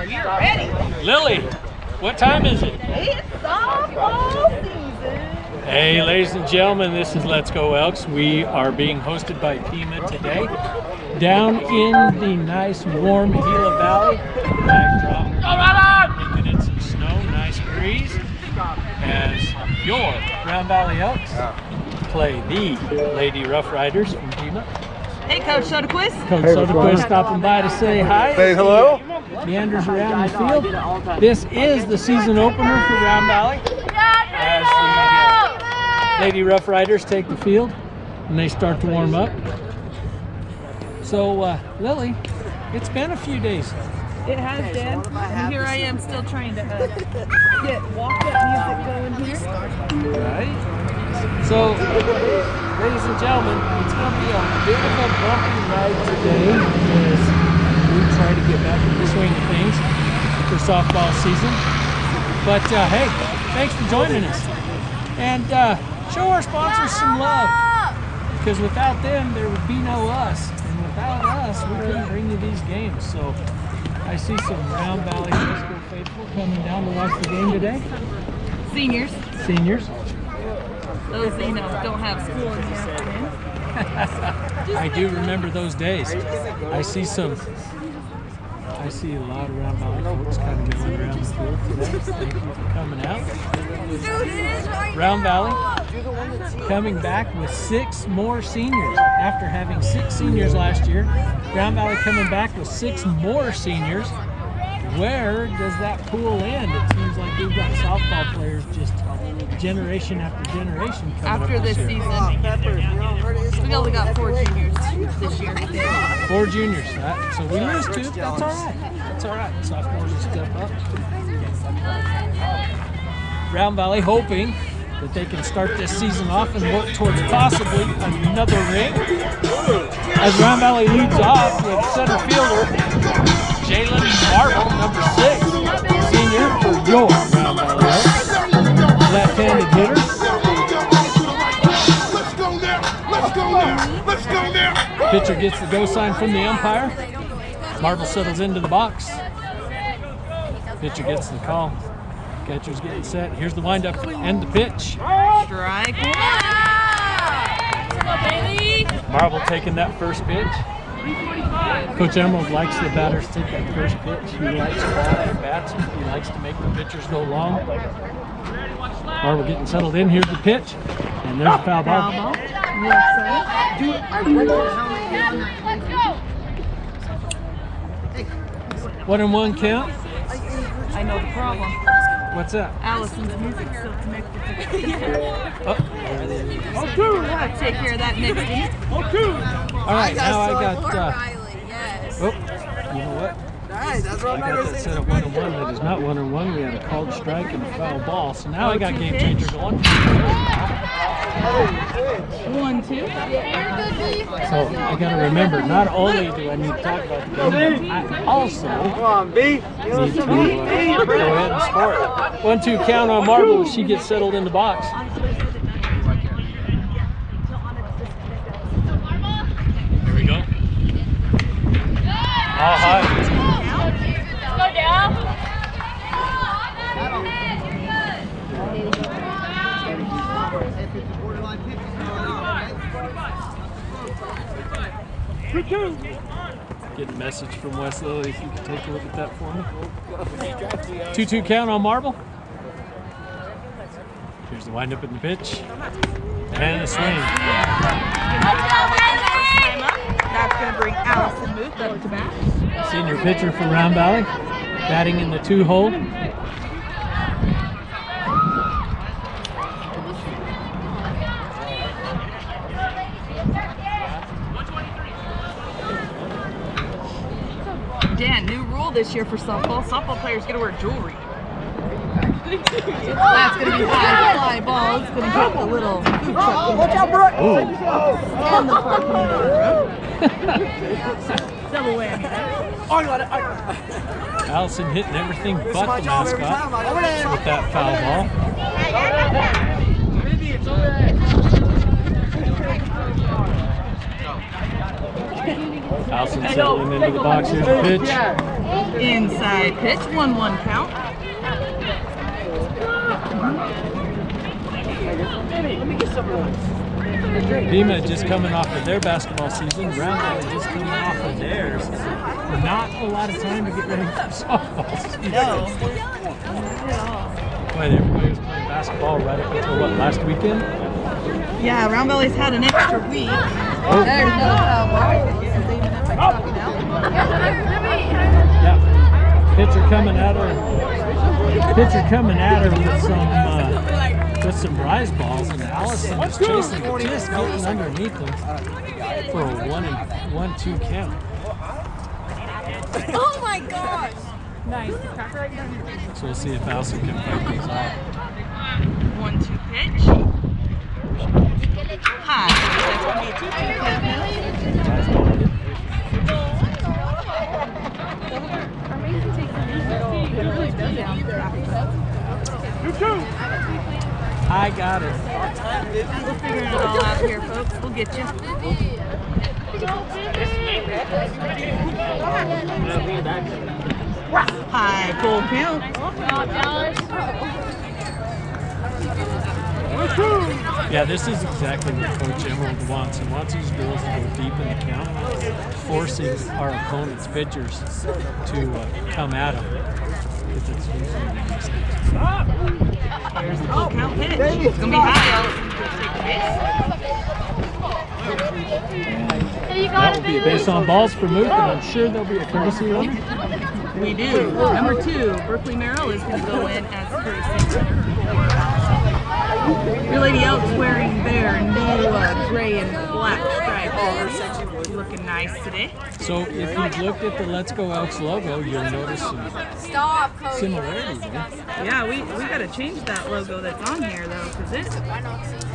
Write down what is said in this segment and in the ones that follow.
Are you ready? Lily, what time is it? It's softball season. Hey, ladies and gentlemen, this is Let's Go Elks. We are being hosted by Pima today, down in the nice warm Gila Valley. Backdrop, making it some snow, nice breeze, as your Round Valley Elks play the Lady Roughriders from Pima. Hey, Coach Sodaquist. Coach Sodaquist stopping by to say hi. Say hello. Meanders around the field. This is the season opener for Round Valley, as the Lady Roughriders take the field and they start to warm up. So, Lily, it's been a few days. It has been, and here I am still trying to get walk-up music going here. Right. So, ladies and gentlemen, it's going to be a bit of a bumpy ride today as we try to get back into the swing of things for softball season. But hey, thanks for joining us. And show our sponsors some love, because without them, there would be no us. And without us, we couldn't bring you these games. So I see some Round Valley High School faithful coming down to watch the game today. Seniors. Seniors. Those, don't have school in the afternoon. I do remember those days. I see a lot of Round Valley folks kind of going around the field today. Thank you for coming out. Round Valley coming back with 6 more seniors. After having 6 seniors last year, Round Valley coming back with 6 more seniors. Where does that pool end? It seems like we've got softball players just generation after generation coming after up this year. season. We only got 4 juniors this year. 4 juniors. So we lose 2. That's all right. That's all right. Sophomores will step up. Round Valley hoping that they can start this season off and work towards possibly another ring. As Round Valley leads off with center fielder Jalen Marble, number 6, senior for your Round Valley Elks. Left-handed hitter. Let's go there. Let's go there. Let's go there. Pitcher gets the go sign from the umpire. Marble settles into the box. Pitcher gets the call. Catcher's getting set. Here's the windup and the pitch. Strike 1. Marble taking that first pitch. Coach Emerald likes the batters take that first pitch. He likes quality bats. He likes to make the pitchers go long. Marble getting settled in. Here's the pitch. And there's a foul ball. Dude, I read Let's go. 1-1 count. I know the problem. What's that? Allison's music still connected to the Oh. We'll have to take care of that next week. All right, now I got. Yes. Oh, you know what? Nice, that's what I got that set up 1-1. That is not 1-1. We had a called strike and a foul ball. So now I got game changer going. 1-2. So I got to remember, not only do I need to talk about the game, I also Come on, B. need to go ahead and score it. 1-2 count on Marble as she gets settled in the box. Here we go. All high. Go down. Getting a message from West Lily, if you could take a look at that for me. 2-2 count on Marble. Here's the windup and the pitch. And a swing. That's going to bring Allyson Muth up to bat. Senior pitcher for Round Valley, batting in the 2-hole. Dan, new rule this year for softball. Softball players get to wear jewelry. That's going to be high fly ball. It's going to get the little food truck. Watch out, Brooke. And the parking lot. Double whammy. Oh, I got it. Allyson hitting everything but the mascot with that foul ball. Allyson settling into the box. Here's the pitch. Inside pitch, 1-1 count. Pima just coming off of their basketball season. Round Valley just coming off of theirs. Not a lot of time to get ready for softball season. No. But everybody was playing basketball right up until what, last weekend? Yeah, Round Valley's had an extra week. Oh. There's no foul ball. Yeah. Pitcher coming at her. Pitcher coming at her with some rise balls, and Allyson is chasing, just getting underneath them for a 1-2 count. Oh my gosh! Nice. So we'll see if Allyson can fight these off. 1-2 pitch. High. That's going to be a 2-2 count now. I got it. We'll figure it all out here, folks. We'll get you. High full count. Yeah, this is exactly what Coach Emerald wants. He wants these girls to go deep in the count, forcing our opponent's pitchers to come at them. Here's the full count pitch. It's going to be high. That will be a base on balls for Muth, and I'm sure there'll be a courtesy run. We do. Number 2, Berkeley Merrill is going to go in as courtesy runner. Your Lady Elks wearing their new gray and black stripes. Looking nice today. So if you've looked at the Let's Go Elks logo, you'll notice some similarities. Yeah, we got to change that logo that's on here though, because it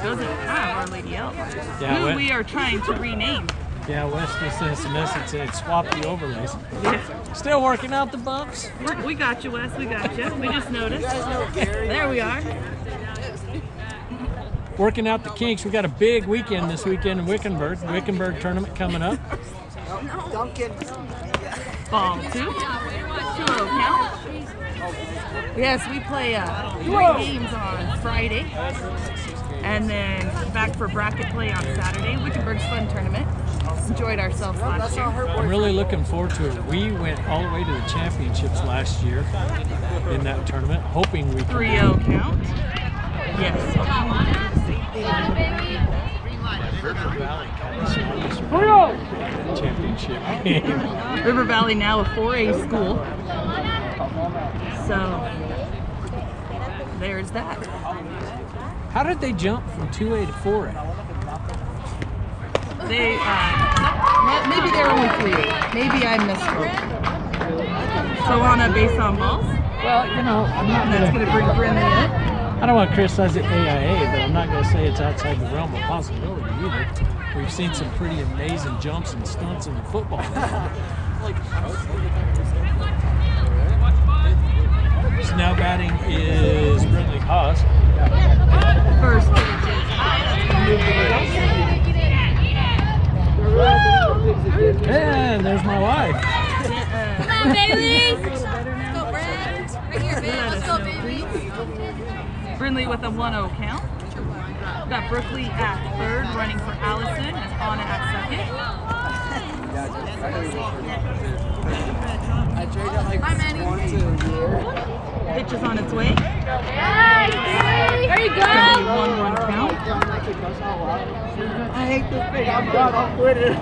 doesn't have our Lady Elks. Yeah, Who we are trying to rename. Yeah, Wes just sent us a message saying swap the overlays. Yeah. Still working out the bumps. We got you, Wes. We got you. We just noticed. There we are. Working out the kinks. We got a big weekend this weekend in Wickenburg. Wickenburg tournament coming up. Ball 2. 2-0 count. Yes, we play 3 games on Friday. And then back for bracket play on Saturday. Wickenburg's fun tournament. Enjoyed ourselves last year. I'm really looking forward to it. We went all the way to the championships last year in that tournament, hoping we could. 3-0 count. Yes. River Valley kind of championship game. River Valley now a 4A school. So there's that. How did they jump from 2A to 4A? They maybe they're only 3A. Maybe I misspoke. So on a base on balls. Well, you know, That's going to bring Brindley in. I don't want to criticize the AIA, but I'm not going to say it's outside the realm of possibility either. We've seen some pretty amazing jumps and stunts in the football. So now batting is Brindley Haas. First pitch is And there's my wife. Come on, Bailey! Let's go, Brad. Right here, babe. Let's go, baby. Brindley with a 1-0 count. Got Berkeley at third, running for Allyson, and Anna at second. Hi, Manny. Pitch is on its way. There you go. 1-1 count. I hate this thing. I'm done. I'm quitting.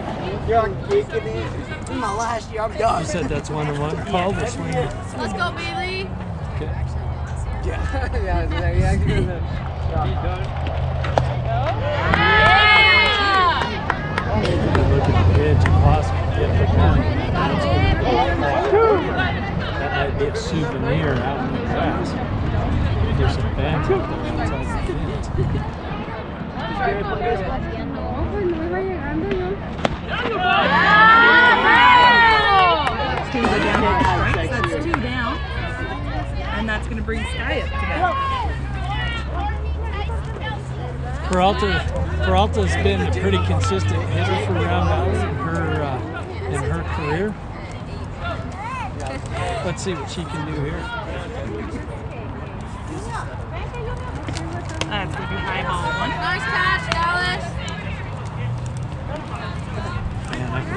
You're kicking it. This is my last year. I'm done. You said that's 1-1. Call the swing. Let's go, Bailey. Okay. Look at the pitch and possibly get the gun. That might be a souvenir out in the grass. There's some fans out there outside the That's 2 down. And that's going to bring Sky up to bat. Peralta's been a pretty consistent hitter for Round Valley. in her career. Let's see what she can do here. That's going to be high ball one. Nice catch, Dallas. Man, I can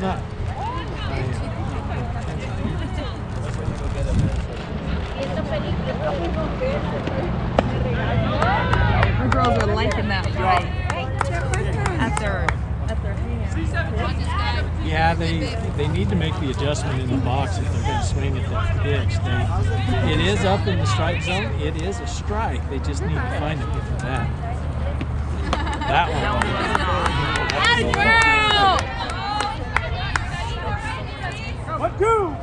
not. Our girls are liking that right at their hands. Yeah, they need to make the adjustment in the box if they're going to swing at that pitch. It is up in the strike zone. It is a strike. They just need to find it for that. That one. 1-2.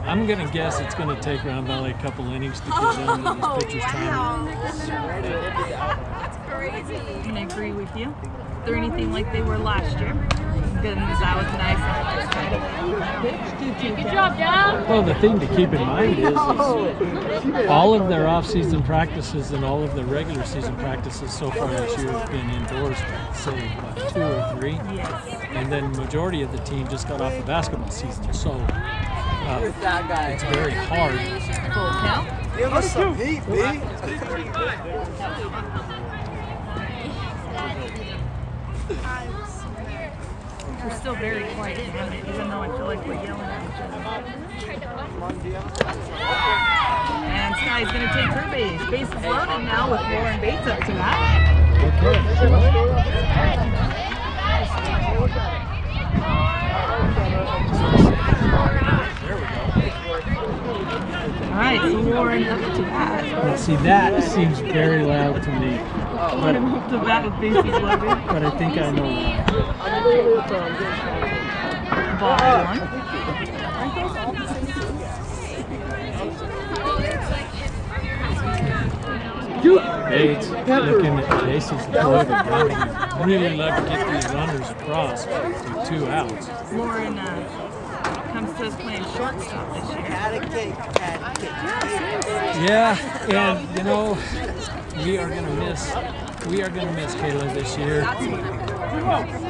I'm going to guess it's going to take Round Valley a couple innings to get done with these pitchers trying to. That's crazy. I'm going to agree with you. They're anything like they were last year. Goodness, that was nice. Good job, Dad. Well, the thing to keep in mind is all of their off-season practices and all of their regular season practices so far this year have been indoors, say, what, 2 or 3? Yes. And then majority of the team just got off the basketball season, so it's very hard. Full count. Give us some heat, B. We're still very quiet, even though I feel like we're yelling at each other. And Sky's going to take her base. Base is loaded now with Lauren Bates up to bat. All right, so Lauren up to bat. Let's see, that seems very loud to me. Lauren up to bat with bases loaded. But I think I know why. Ball one. Bates looking at the bases loaded, running. Really love to get these runners across with 2 outs. Lauren comes to us playing shortstop this year. Yeah, and you know, we are gonna miss Kayla this year.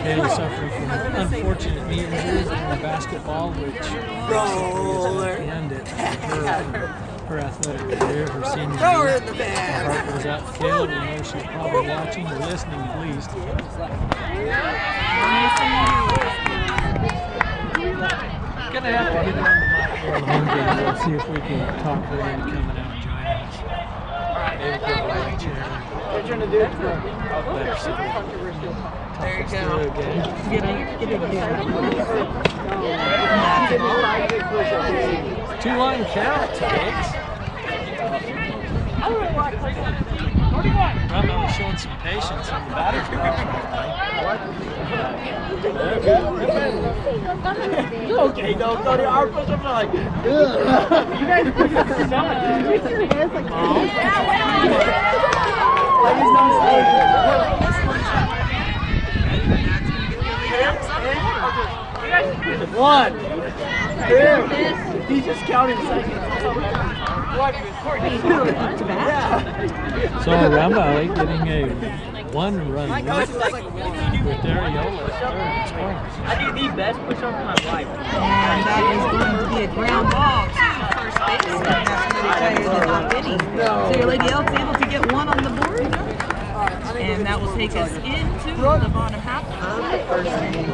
Kayla suffering from unfortunate knee injuries in basketball, which ended her athletic career, her senior year. Our heart goes out to Kayla. We know she's probably watching or listening at least. Gonna have to get her on the mic for the home game. We'll see if we can talk her into coming out and joining us. Maybe put her in a chair. What you trying to do? There you go. Again. Get it. 2-line count, Tiggs. Probably showing some patience on the batter's box Okay, don't go to our push up like. You guys push up so much. You put your hands like One, 2. He's just counting seconds. So Round Valley getting a 1-run lead with Dariola third scoring. I do the best push up of my life. And that is going to be a ground ball to first base. And that's going to tell you the top inning. So your Lady Elks able to get 1 on the board. And that will take us into the bottom half of the first inning.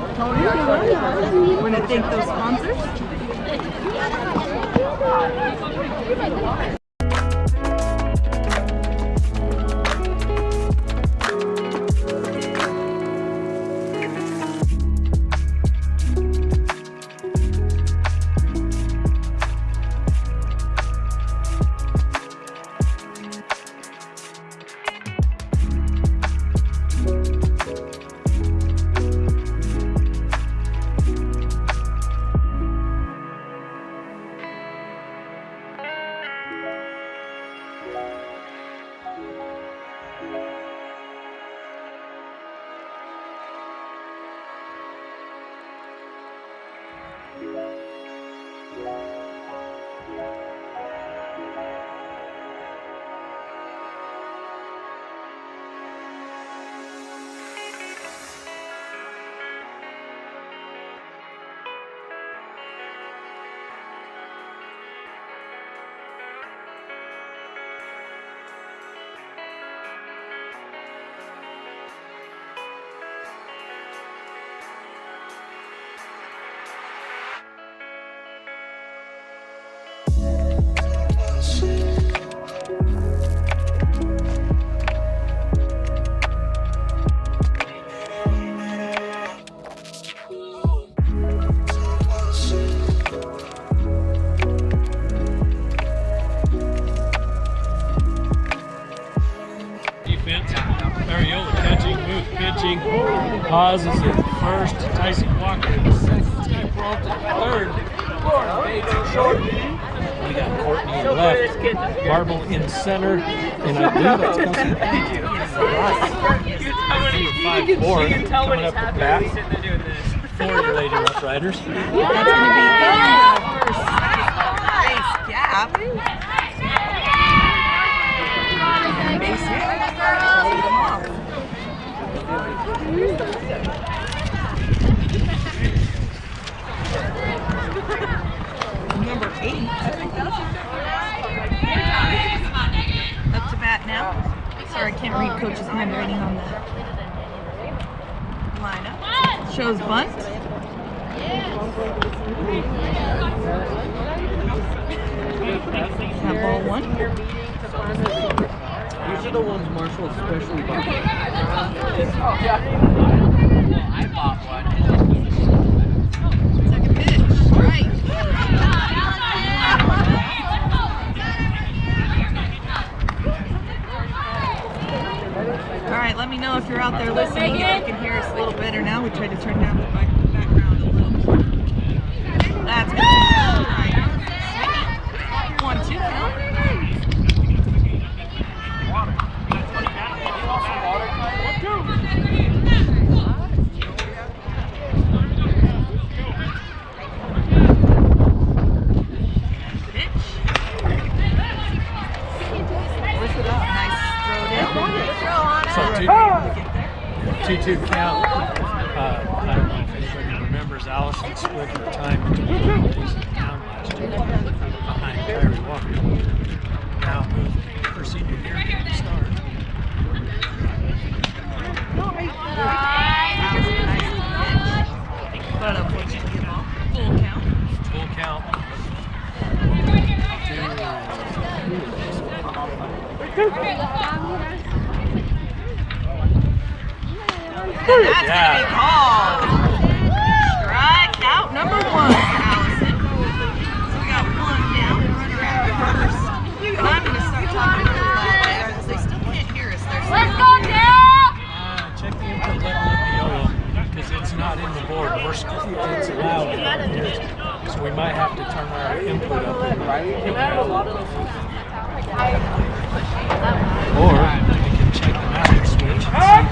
We're going to thank those sponsors. Buzz is at first, Tyson Walker at second, Steve Brault at third, Lauren Bates at short. We got Courtney in left, Marble in center, and I believe that's Kelsey Page. Right. 5-4 coming up the bat for the Lady Roughriders. That's going to be first base gap. Base hit. Lead them off. Number 8, I think that's up to bat now. Sorry, I can't read Coach's handwriting on the lineup. Shows bunt. That ball 1. These are the ones Marshall especially bought. I bought one. Second pitch. Right. All right, let me know if you're out there listening, if you can hear us a little better now. We tried to turn down the background a little more. That's good. All right. 1-2 count. So 2-2 count. I don't know if anybody remembers Allyson split her time between Ladies and Mound last year behind Kyrie Walker. Now Muth, her senior year, didn't start. But unfortunately, full count. That's going to be called strike out number 1, Allyson. So we got 1 down, runner at first. And I'm going to start talking a little loud there because they still can't hear us. Let's go, Dale! Check the input level of the YOLO because it's not in the board. It's loud down here. So we might have to turn our input up. Or we can check the master switch. Strike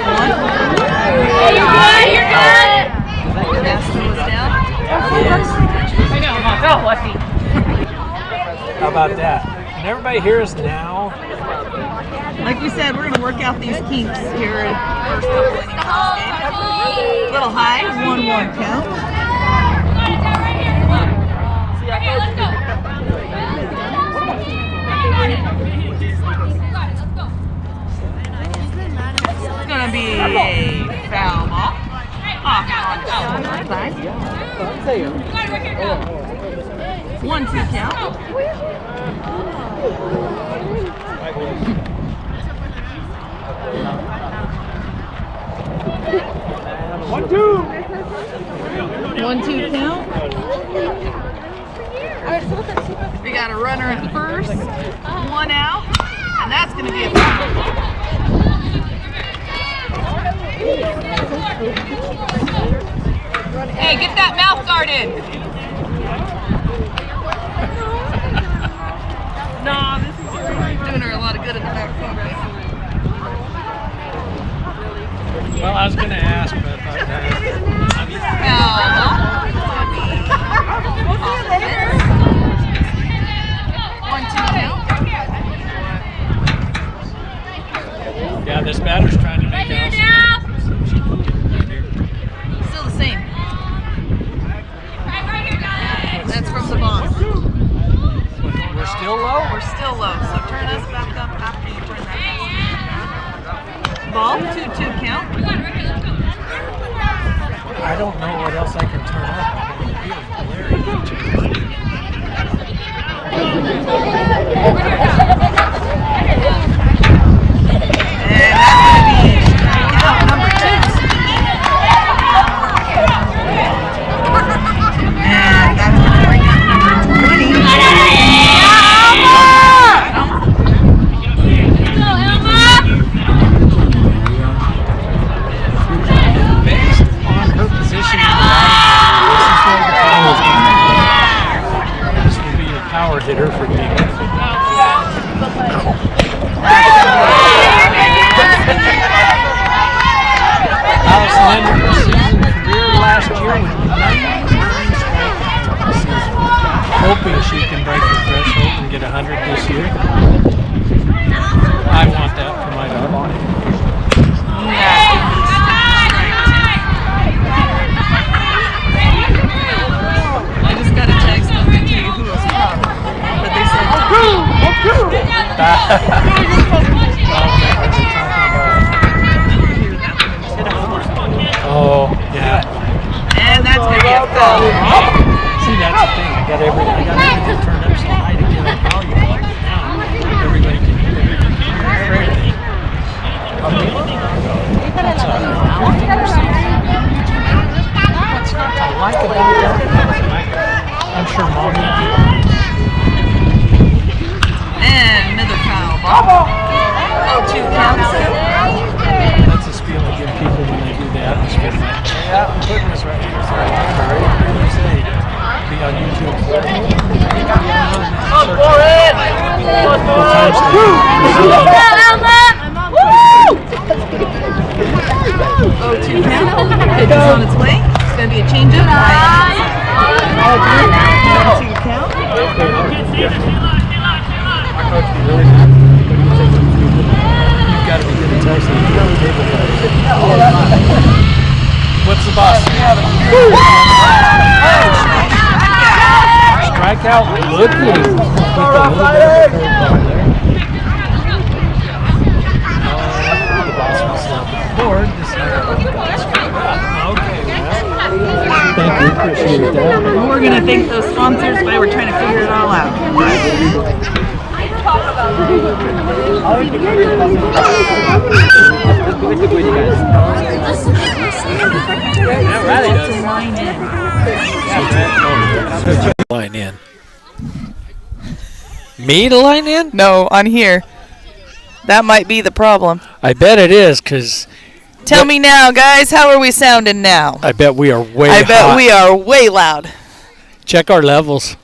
1. Hey, you're good, you're good! Master was down. Yes. I know, go, Lucky. How about that? Can everybody hear us now? Like we said, we're going to work out these kinks here in the first couple innings of this game. A little high, 1-1 count. Okay, let's go. It's going to be a foul ball. Off on the side. 1-2 count. 1-2 count. We got a runner at first, 1 out, and that's going to be a foul ball. Hey, get that mouth guard in. No, this is doing her a lot of good in the back corner. Well, I was going to ask, but I thought yeah, this batter's trying to make out. Still the same. That's from the boss. We're still low? We're still low, so turn us back up after you turn that down. Ball, 2-2 count. I don't know what else I can turn up. And that's going to be strikeout number 2. And that's going to bring up number 20. Career last year with 93 strikeouts. Hoping she can break the threshold and get 100 this year. I want that for my daughter. I just got a text, I'm going to tell you who it was from. But they said, oh, yeah. and that's going to be a foul. See, that's the thing. I got everything turned up so high to get a volume on it now. Everybody can hear it. That's 50%. What's not to like about that? I'm sure Mom would be. And another foul ball. 0-2 counts. That's a spiel I give people when they do the atmosphere. Yeah, I'm putting this right here. Sorry. Be on YouTube. Oh, 2 count. Pitch is on its way. It's going to be a changeup. 2 count. You've got to be good at Tyson. What's the boss? Strikeout looking. The boss was bored. Okay. Thank you. Appreciate that. We're going to thank those sponsors while we're trying to figure it all out. Line in. Me to line in? No, on here. That might be the problem. I bet it is, because Tell me now, guys, how are we sounding now? I bet we are way I bet hot. we are way loud. Check our levels.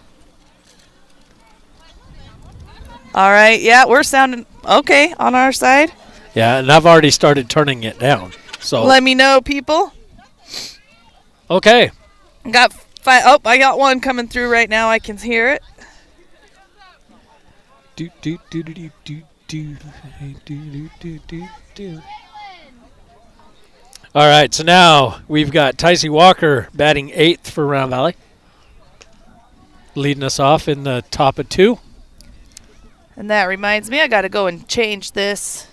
All right, yeah, we're sounding okay on our side. Yeah, and I've already started turning it down. So Let me know, people. okay. I got one coming through right now. I can hear it. Do do do do do do do do do do do. All right, so now we've got Tycee Walker batting 8th for Round Valley, leading us off in the top of 2. And that reminds me, I got to go and change this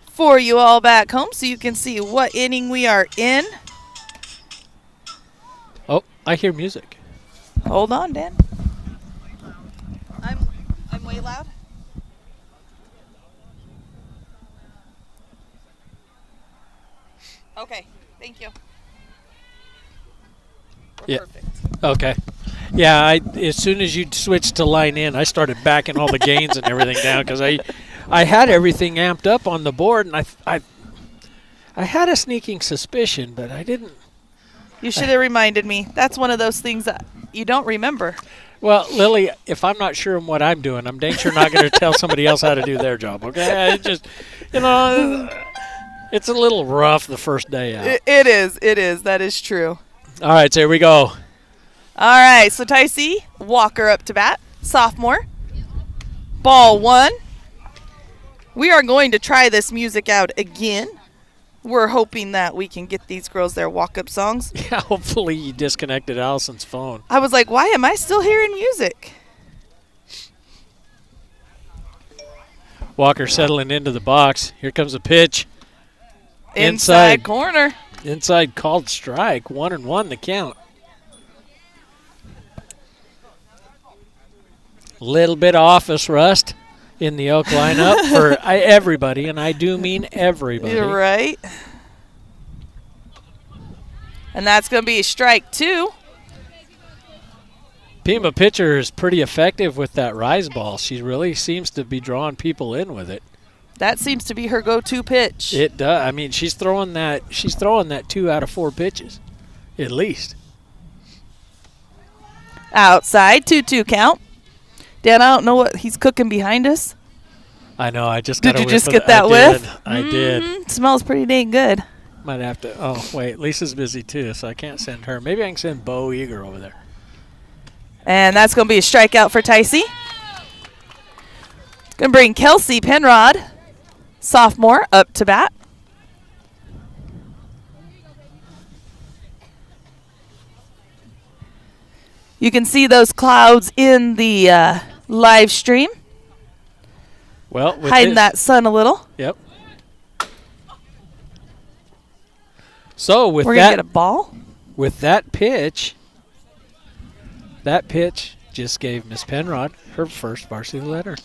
for you all back home so you can see what inning we are in. Oh, I hear music. Hold on, Dan. I'm way loud. Okay, thank you. We're Yeah. perfect. Okay. Yeah, as soon as you switched to line in, I started backing all the gains and everything down because I had everything amped up on the board, and I had a sneaking suspicion, but I didn't. You should have reminded me. That's one of those things that you don't remember. Well, Lily, if I'm not sure in what I'm doing, I'm dang sure not going to tell somebody else how to do their job, okay? It just, it's a little rough the first day out. It is. That is true. All right, so here we go. All right, so Tycee Walker up to bat, sophomore. Ball 1. We are going to try this music out again. We're hoping that we can get these girls their walk-up songs. Yeah, hopefully you disconnected Allison's phone. I was like, why am I still hearing music? Walker settling into the box. Here comes a pitch. Inside corner. Inside called strike. 1-1 the count. Little bit of office rust in the Elk lineup for everybody, and I do mean everybody. You're right. And that's going to be a strike 2. Pima pitcher is pretty effective with that rise ball. She really seems to be drawing people in with it. That seems to be her go-to pitch. It does. I mean, she's throwing that 2 out of 4 pitches, at least. Outside, 2-2 count. Dan, I don't know what he's cooking behind us. I know. I just Did got a you whiff just of get that whiff? I did. Smells pretty dang good. Might have to. Oh, wait. Lisa's busy too, so I can't send her. Maybe I can send Bo Eager over there. And that's going to be a strikeout for Ticey. Going to bring Kelsey Penrod, sophomore, up to bat. You can see those clouds in the live stream. Well, with hiding that sun a little. Yep. So with we're gonna get a ball. With that pitch just gave Miss Penrod her first varsity letter.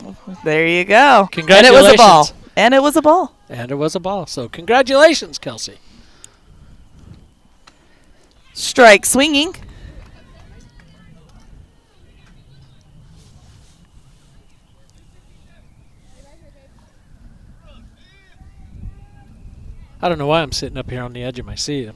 There you go. Congratulations. And it was a ball. And it was a ball. And it was a ball. So congratulations, Kelsey. Strike swinging. I don't know why I'm sitting up here on the edge of my seat. I'm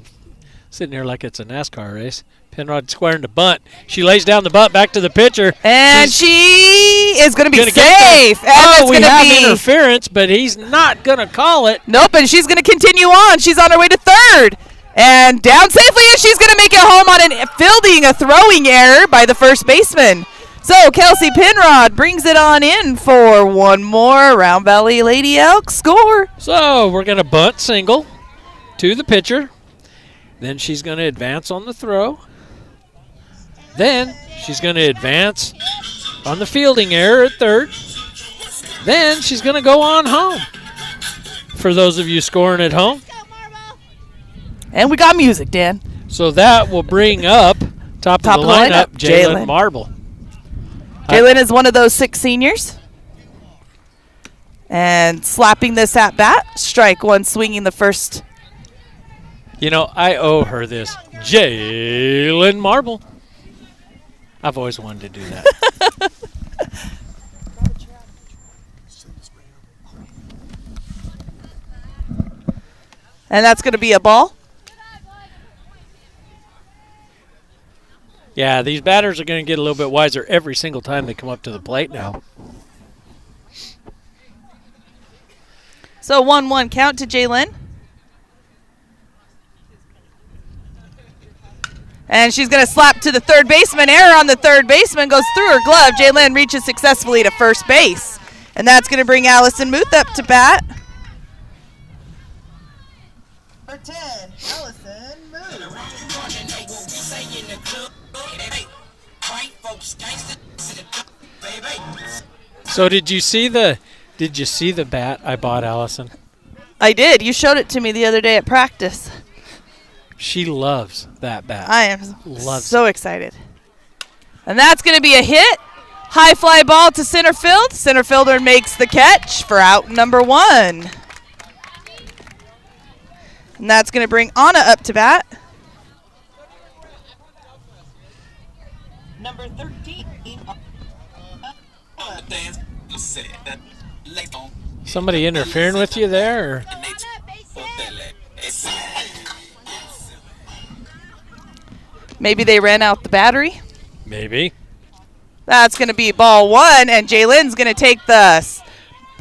sitting here like it's a NASCAR race. Penrod squaring the bunt. She lays down the bunt back to the pitcher. And she is going to be safe. And we have interference, but he's not going to call it. Nope, and she's going to continue on. She's on her way to third. And down safely, and she's going to make it home on a throwing error by the first baseman. So Kelsey Penrod brings it on in for one more Round Valley Lady Elks score. So we're going to bunt single to the pitcher. Then she's going to advance on the throw. Then she's going to advance on the fielding error at third. Then she's going to go on home. For those of you scoring at home. And we got music, Dan. So that will bring up top of the lineup, Jalen Marble. Jalen is one of those 6 seniors. And slapping this at bat. Strike one, swinging the first. You know, I owe her this. Jalen Marble. I've always wanted to do that. And that's going to be a ball. Yeah, these batters are going to get a little bit wiser every single time they come up to the plate now. So 1-1 count to Jalen. And she's going to slap to the third baseman. Error on the third baseman goes through her glove. Jalen reaches successfully to first base. And that's going to bring Allyson Muth up to bat. Number 10, Allyson Muth. So did you see the bat I bought, Allyson? I did. You showed it to me the other day at practice. She loves that bat. I am so excited. And that's going to be a hit. High fly ball to center field. Center fielder makes the catch for out number 1. And that's going to bring Anna up to bat. Number 13. Somebody interfering with you there? Or? Maybe they ran out the battery. Maybe. That's going to be ball 1, and Jalen's going to take the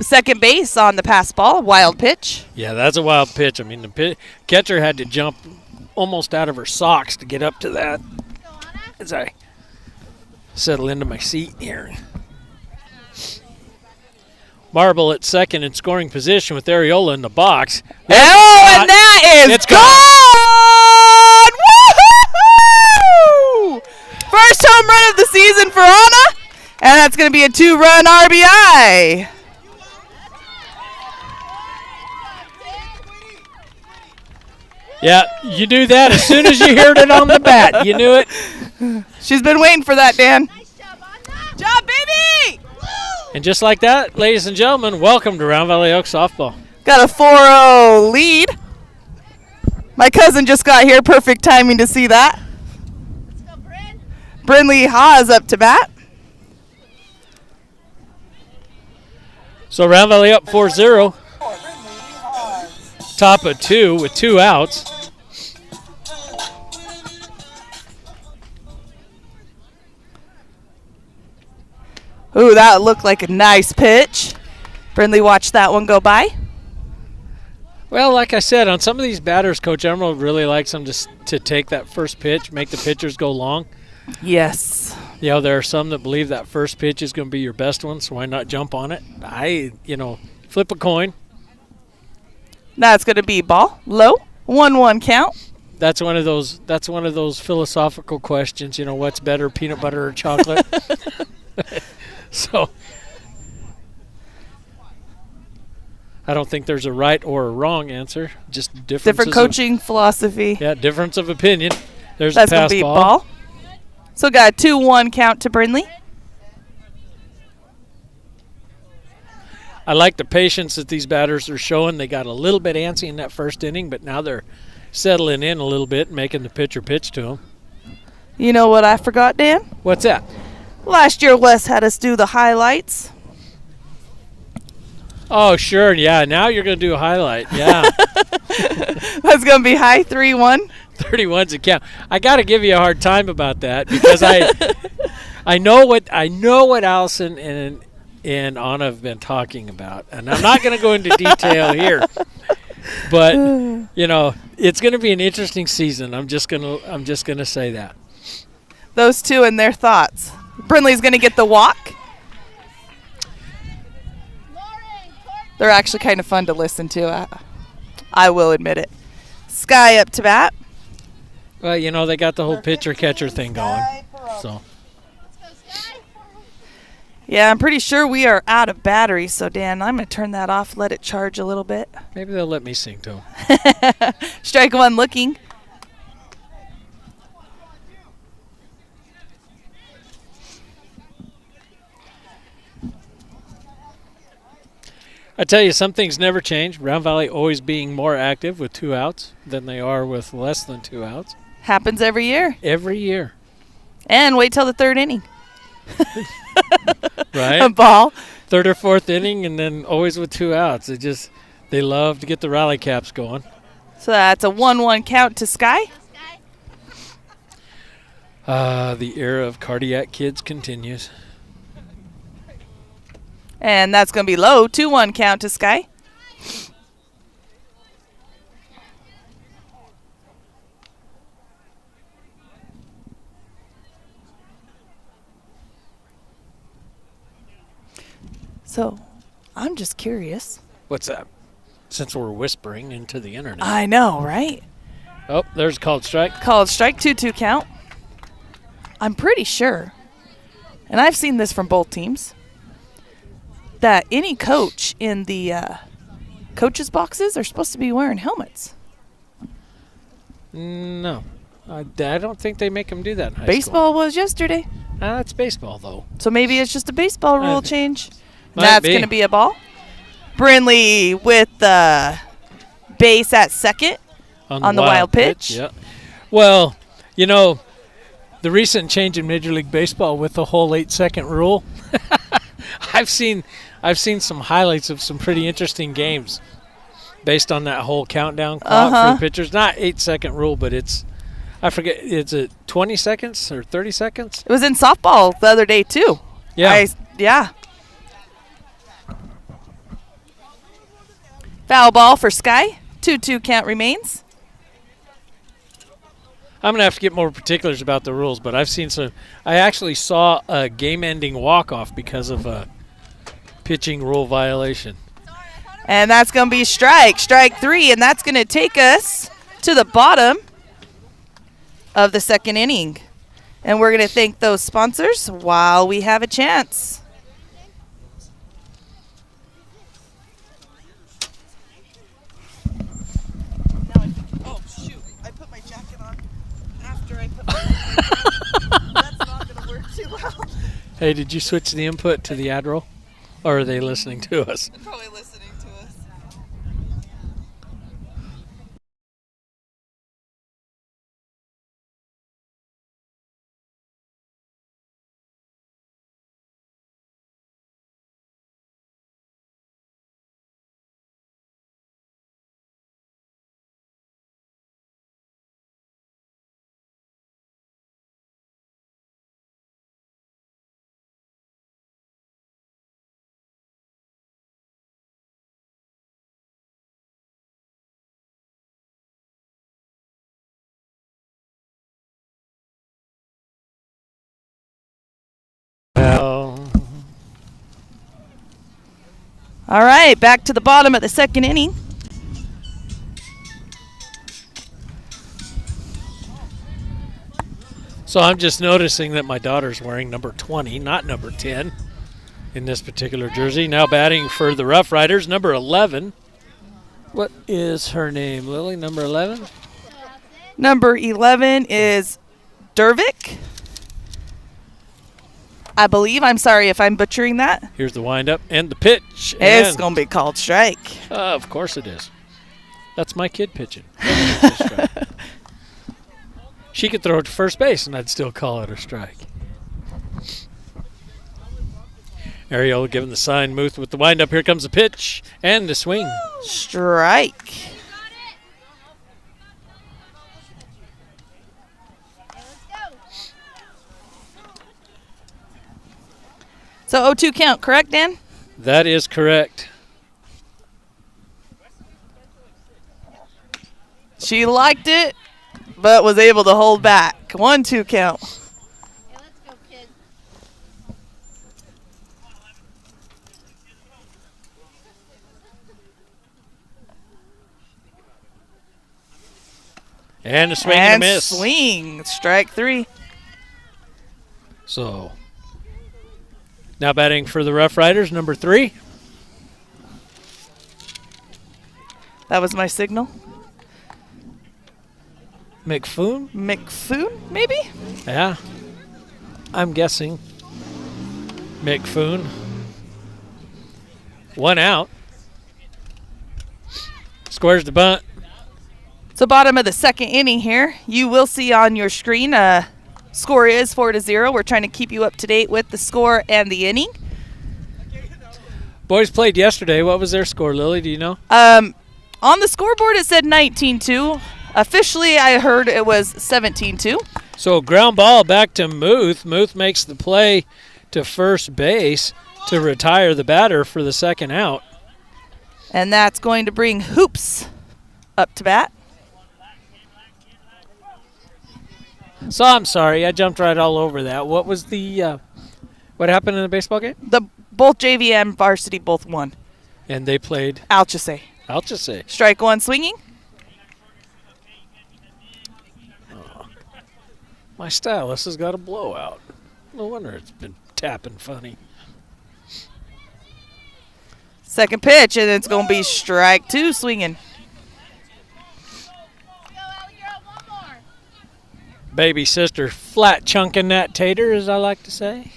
second base on the pass ball. Wild pitch. Yeah, that's a wild pitch. I mean, the catcher had to jump almost out of her socks to get up to that as I settle into my seat here. Marble at second in scoring position with Areola in the box. And that is gone! Woohoo! First home run of the season for Anna, and that's going to be a 2-run RBI. Yeah, you do that as soon as you heard it on the bat. You knew it. She's been waiting for that, Dan. Nice job, baby! And just like that, ladies and gentlemen, welcome to Round Valley Elks softball. Got a 4-0 lead. My cousin just got here. Perfect timing to see that. Let's go, Bryn. Brinley Haas up to bat. So Round Valley up 4-0. Top of 2 with 2 outs. Ooh, that looked like a nice pitch. Brinley watched that one go by. Well, like I said, on some of these batters, Coach Emerald really likes them to take that first pitch, make the pitchers go long. Yes. You know, there are some that believe that first pitch is going to be your best one, so why not jump on it? Flip a coin. That's going to be ball. Low. 1-1 count. That's one of those philosophical questions. What's better, peanut butter or chocolate? So I don't think there's a right or a wrong answer. Just different coaching philosophy. Yeah, difference of opinion. There's That's a pass going to be ball. So got a 2-1 count to Brindley. I like the patience that these batters are showing. They got a little bit antsy in that first inning, but now they're settling in a little bit and making the pitcher pitch to them. You know what I forgot, Dan? What's that? Last year, Wes had us do the highlights. Oh, sure. Yeah, now you're going to do a highlight. Yeah. That's going to be high 3-1. 31's a count. I got to give you a hard time about that because I know what Allyson and Anna have been talking about, and I'm not going to go into detail here. But it's going to be an interesting season. I'm just going to say that. Those two and their thoughts. Brindley's going to get the walk. They're actually kind of fun to listen to. I will admit it. Sky up to bat. Well, they got the whole pitcher-catcher thing going. So. Yeah, I'm pretty sure we are out of battery, so Dan, I'm going to turn that off, let it charge a little bit. Maybe they'll let me sing to them. Strike one looking. I tell you, some things never change. Round Valley always being more active with 2 outs than they are with less than 2 outs. Happens every year. Every year. And wait till the third inning. Right? A ball. Third or fourth inning, and then always with 2 outs. They love to get the rally caps going. So that's a 1-1 count to Sky. The era of cardiac kids continues. And that's going to be low. 2-1 count to Sky. So, I'm just curious. What's that? Since we're whispering into the internet. I know, right? Oh, there's a called strike. Called strike, 2-2 count. I'm pretty sure, and I've seen this from both teams, that any coach in the coaches' boxes are supposed to be wearing helmets. No. I don't think they make them do that in high Baseball was yesterday. That's baseball, though. So maybe it's just a baseball rule change. Might That's be. going to be a ball. Brindley with the base at second on the wild pitch. Yeah. Well, the recent change in Major League Baseball with the whole 8-second rule, I've seen some highlights of some pretty interesting games based on that whole countdown clock for the pitchers. Not 8-second rule, but I forget, is it 20 seconds or 30 seconds? It was in softball the other day, too. Yeah. Yeah. Foul ball for Sky. 2-2 count remains. I'm going to have to get more particulars about the rules, but I actually saw a game-ending walk-off because of a pitching rule violation. And that's going to be strike 3, and that's going to take us to the bottom of the second inning. And we're going to thank those sponsors while we have a chance. Oh, shoot. I put my jacket on after I put my jacket on. That's not going to work too well. Hey, did you switch the input to the ad roll? Or are they listening to us? They're probably listening. All right, back to the bottom of the second inning. So I'm just noticing that my daughter's wearing number 20, not number 10, in this particular jersey. Now batting for the Roughriders, number 11. What is her name, Lily? Number 11? Number 11 is Dervik, I believe. I'm sorry if I'm butchering that. Here's the windup and the pitch. It's going to be called strike. Of course it is. That's my kid pitching. She could throw it to first base, and I'd still call it a strike. Ariel giving the sign. Muth with the windup. Here comes the pitch and the swing. Strike. So 0-2 count, correct, Dan? That is correct. She liked it, but was able to hold back. 1-2 count. Hey, let's go, kid. And a swing and a miss. Swing. Strike 3. So now batting for the Roughriders, number 3. That was my signal. McFoon? McFoon, maybe? Yeah. I'm guessing. McFoon. 1 out. Squares the bunt. So bottom of the second inning here. You will see on your screen score is 4-0. We're trying to keep you up to date with the score and the inning. Boys played yesterday. What was their score, Lily? Do you know? On the scoreboard it said 19-2. Officially I heard it was 17-2. So ground ball back to Muth. Muth makes the play to first base to retire the batter for the second out. And that's going to bring Hoops up to bat. So I'm sorry, I jumped right all over that. What was the what happened in the baseball game? Both JV and varsity both won. And they played Alchese. Alchese. Strike 1 swinging. My stylus has got a blowout. No wonder it's been tapping funny. Second pitch, and it's going to be strike 2 swinging. Baby sister flat chunking that tater, as I like to say.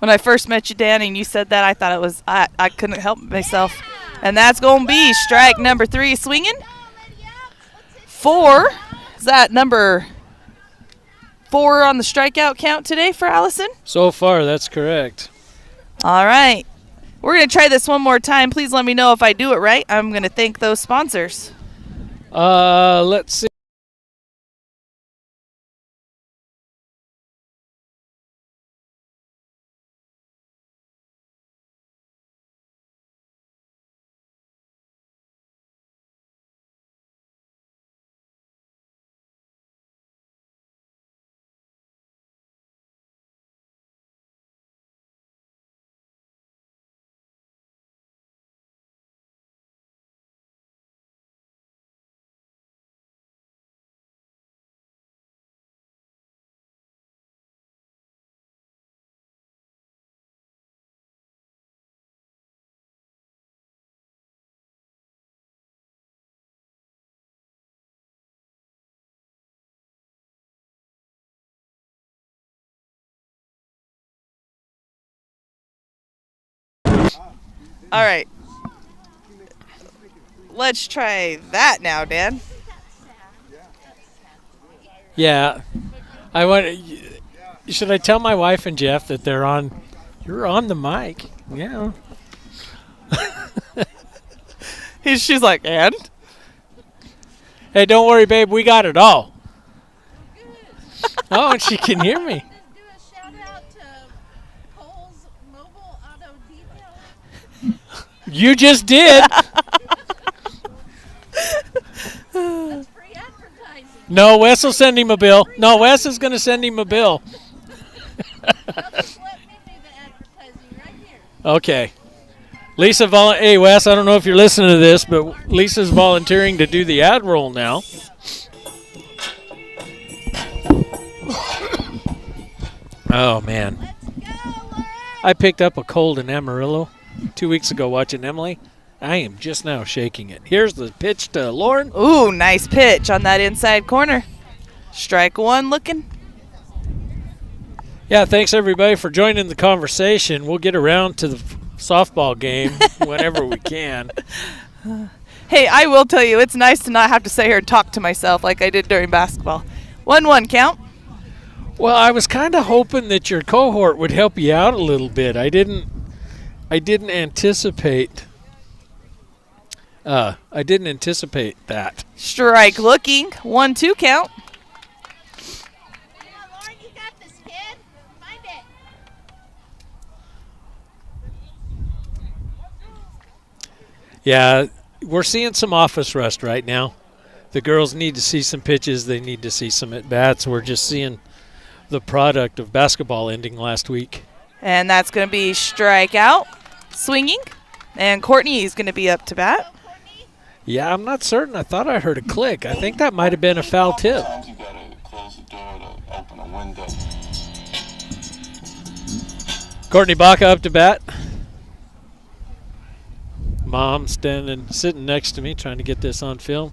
When I first met you, Dan, and you said that, I thought it was, I couldn't help myself. And that's going to be strike number 3 swinging. 4. Is that number 4 on the strikeout count today for Allyson? So far, that's correct. All right. We're going to try this one more time. Please let me know if I do it right. I'm going to thank those sponsors. Let's see. All right. Let's try that now, Dan. Yeah. Should I tell my wife and Jeff that you're on the mic? Yeah. She's like, and? Hey, don't worry, babe. We got it all. Oh, and she can hear me. You just did. That's free advertising. No, Wes will send him a bill. No, Wes is going to send him a bill. Just let me Okay. Lisa, hey Wes, I don't know if you're listening to this, but Lisa's volunteering to do the ad roll now. Oh, man. I picked up a cold in Amarillo 2 weeks ago watching Emily. I am just now shaking it. Here's the pitch to Lauren. Ooh, nice pitch on that inside corner. Strike one looking. Yeah, thanks everybody for joining the conversation. We'll get around to the softball game whenever we can. Hey, I will tell you, it's nice to not have to sit here and talk to myself like I did during basketball. 1-1 count. Well, I was kind of hoping that your cohort would help you out a little bit. I didn't anticipate that. Strike looking. 1-2 count. Lauren, you got this, kid. Find it. Yeah, we're seeing some office rust right now. The girls need to see some pitches. They need to see some at-bats. We're just seeing the product of basketball ending last week. And that's going to be strikeout. Swinging. And Courtney is going to be up to bat. Yeah, I'm not certain. I thought I heard a click. I think that might have been a foul tip. Sometimes you gotta close the door to open a window. Courtney Baca up to bat. Mom sitting next to me trying to get this on film.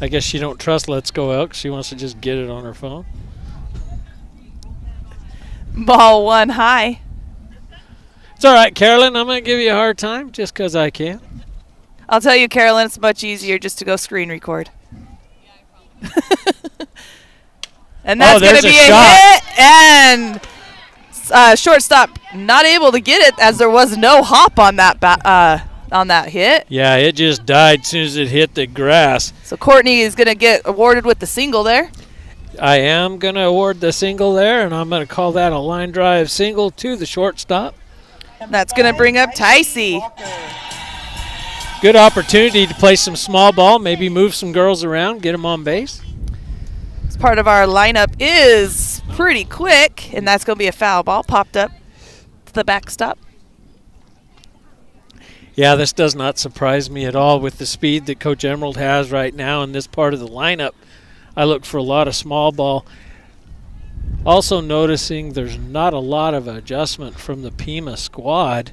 I guess she don't trust Let's Go Elks. She wants to just get it on her phone. Ball one high. It's all right, Carolyn. I'm going to give you a hard time just because I can. I'll tell you, Carolyn, it's much easier just to go screen record. And that's going to be a hit. And shortstop not able to get it as there was no hop on that hit. Yeah, it just died as soon as it hit the grass. So Courtney is going to get awarded with the single there. I am going to award the single there, and I'm going to call that a line drive single to the shortstop. That's going to bring up Ticey. Good opportunity to play some small ball, maybe move some girls around, get them on base. This part of our lineup is pretty quick, and that's going to be a foul ball popped up to the backstop. Yeah, this does not surprise me at all with the speed that Coach Emerald has right now in this part of the lineup. I look for a lot of small ball. Also noticing there's not a lot of adjustment from the Pima squad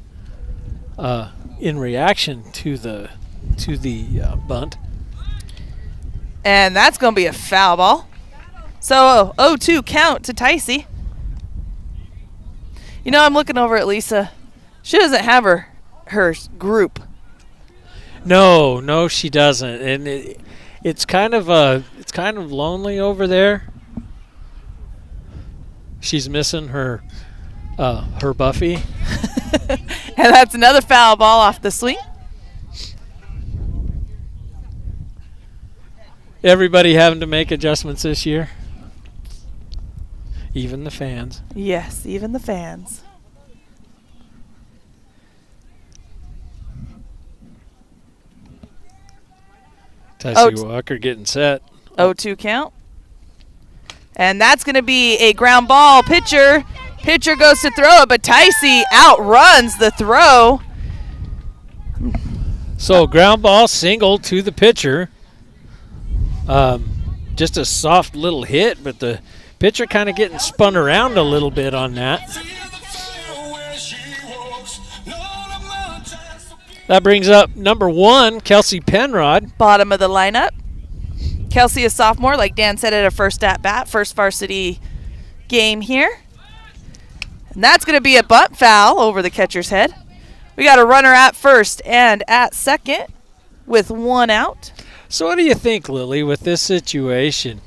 in reaction to the bunt. And that's going to be a foul ball. So 0-2 count to Ticey. You know, I'm looking over at Lisa. She doesn't have her group. No, she doesn't, and it's kind of lonely over there. She's missing her Buffy. And that's another foul ball off the swing. Everybody having to make adjustments this year. Even the fans. Yes, even the fans. Ticey Walker getting set. 0-2 count. And that's going to be a ground ball. Pitcher goes to throw it, but Ticey outruns the throw. So ground ball single to the pitcher. Just a soft little hit, but the pitcher kind of getting spun around a little bit on that. That brings up number 1, Kelsey Penrod. Bottom of the lineup. Kelsey is sophomore, like Dan said at her first at-bat, first varsity game here. And that's going to be a bunt foul over the catcher's head. We got a runner at first and at second with 1 out. So what do you think, Lily, with this situation?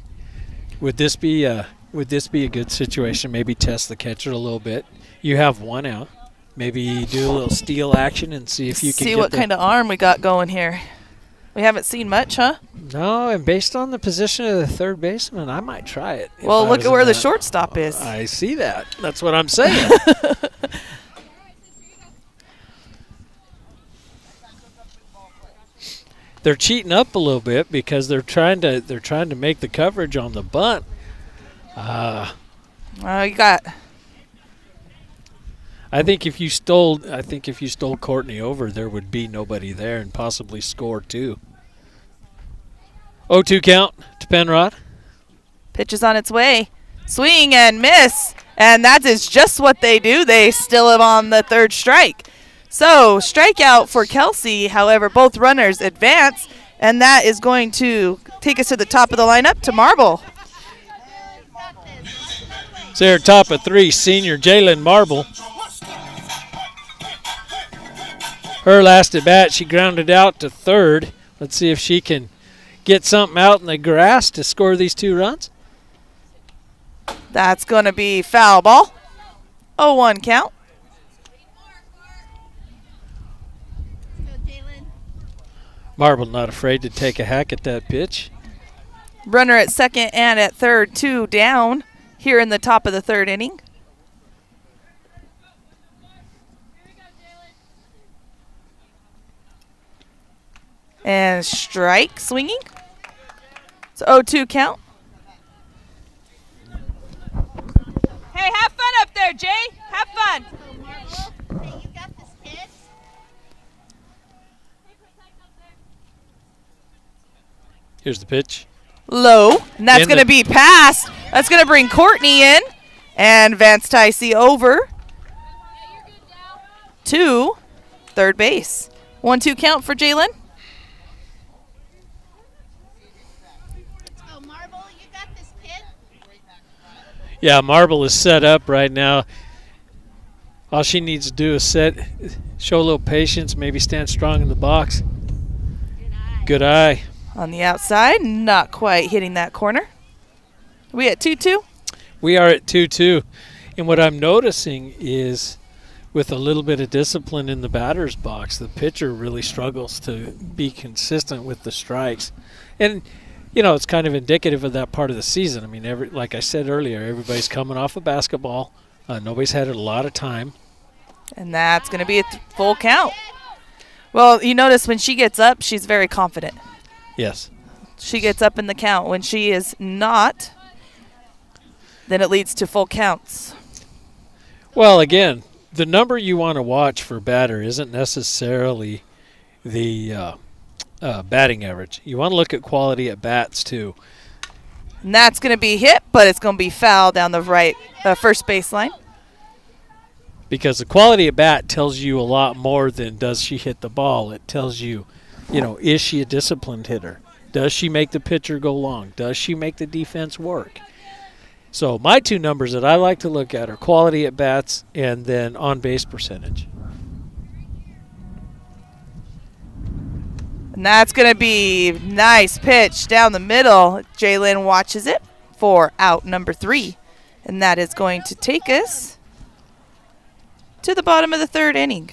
Would this be a good situation? Maybe test the catcher a little bit. You have 1 out. Maybe do a little steal action and see if you can see what kind of arm we got going here. We haven't seen much, huh? No, and based on the position of the third baseman, I might try it. Well, look at where the shortstop is. I see that. That's what I'm saying. They're cheating up a little bit because they're trying to make the coverage on the bunt. You got. I think if you stole Courtney over, there would be nobody there and possibly score too. 0-2 count to Penrod. Pitch is on its way. Swing and miss. And that is just what they do. They still have on the third strike. So, strikeout for Kelsey. However, both runners advance. And that is going to take us to the top of the lineup to Marble. So here, top of 3, senior Jalen Marble. Her last at bat, she grounded out to third. Let's see if she can get something out in the grass to score these 2 runs. That's going to be foul ball. 0-1 count. Marble not afraid to take a hack at that pitch. Runner at second and at third, 2 down here in the top of the third inning. And strike, swinging. So 0-2 count. Hey, have fun up there, Jay. Have fun. Here's the pitch. Low, and that's going to be passed. That's going to bring Courtney in. And Vance Ticey over to third base. 1-2 count for Jalen. Yeah, Marble is set up right now. All she needs to do is show a little patience, maybe stand strong in the box. Good eye. On the outside, not quite hitting that corner. We at 2-2? We are at 2-2. And what I'm noticing is with a little bit of discipline in the batter's box, the pitcher really struggles to be consistent with the strikes. And it's kind of indicative of that part of the season. I mean, like I said earlier, everybody's coming off of basketball. Nobody's had a lot of time. And that's going to be a full count. Well, you notice when she gets up, she's very confident. Yes. She gets up in the count. When she is not, then it leads to full counts. Well, again, the number you want to watch for batter isn't necessarily the batting average. You want to look at quality at bats too. And that's going to be hit, but it's going to be foul down the right first baseline. Because the quality of bat tells you a lot more than does she hit the ball. It tells you, is she a disciplined hitter? Does she make the pitcher go long? Does she make the defense work? So my 2 numbers that I like to look at are quality at bats and then on-base percentage. And that's going to be nice pitch down the middle. Jalen watches it for out number 3. And that is going to take us to the bottom of the third inning.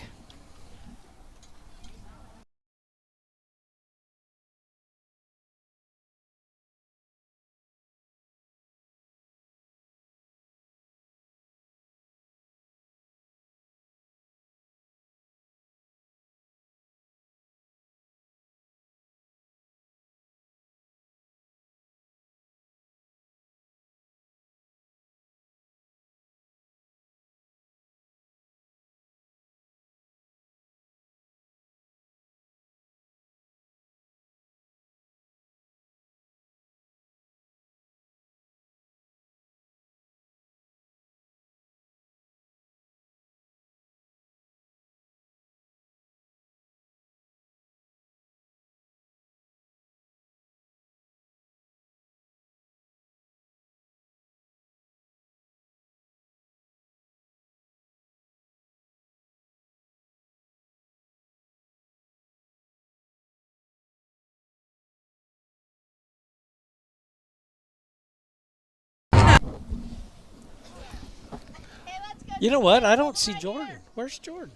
You know what? I don't see Jordan. Where's Jordan?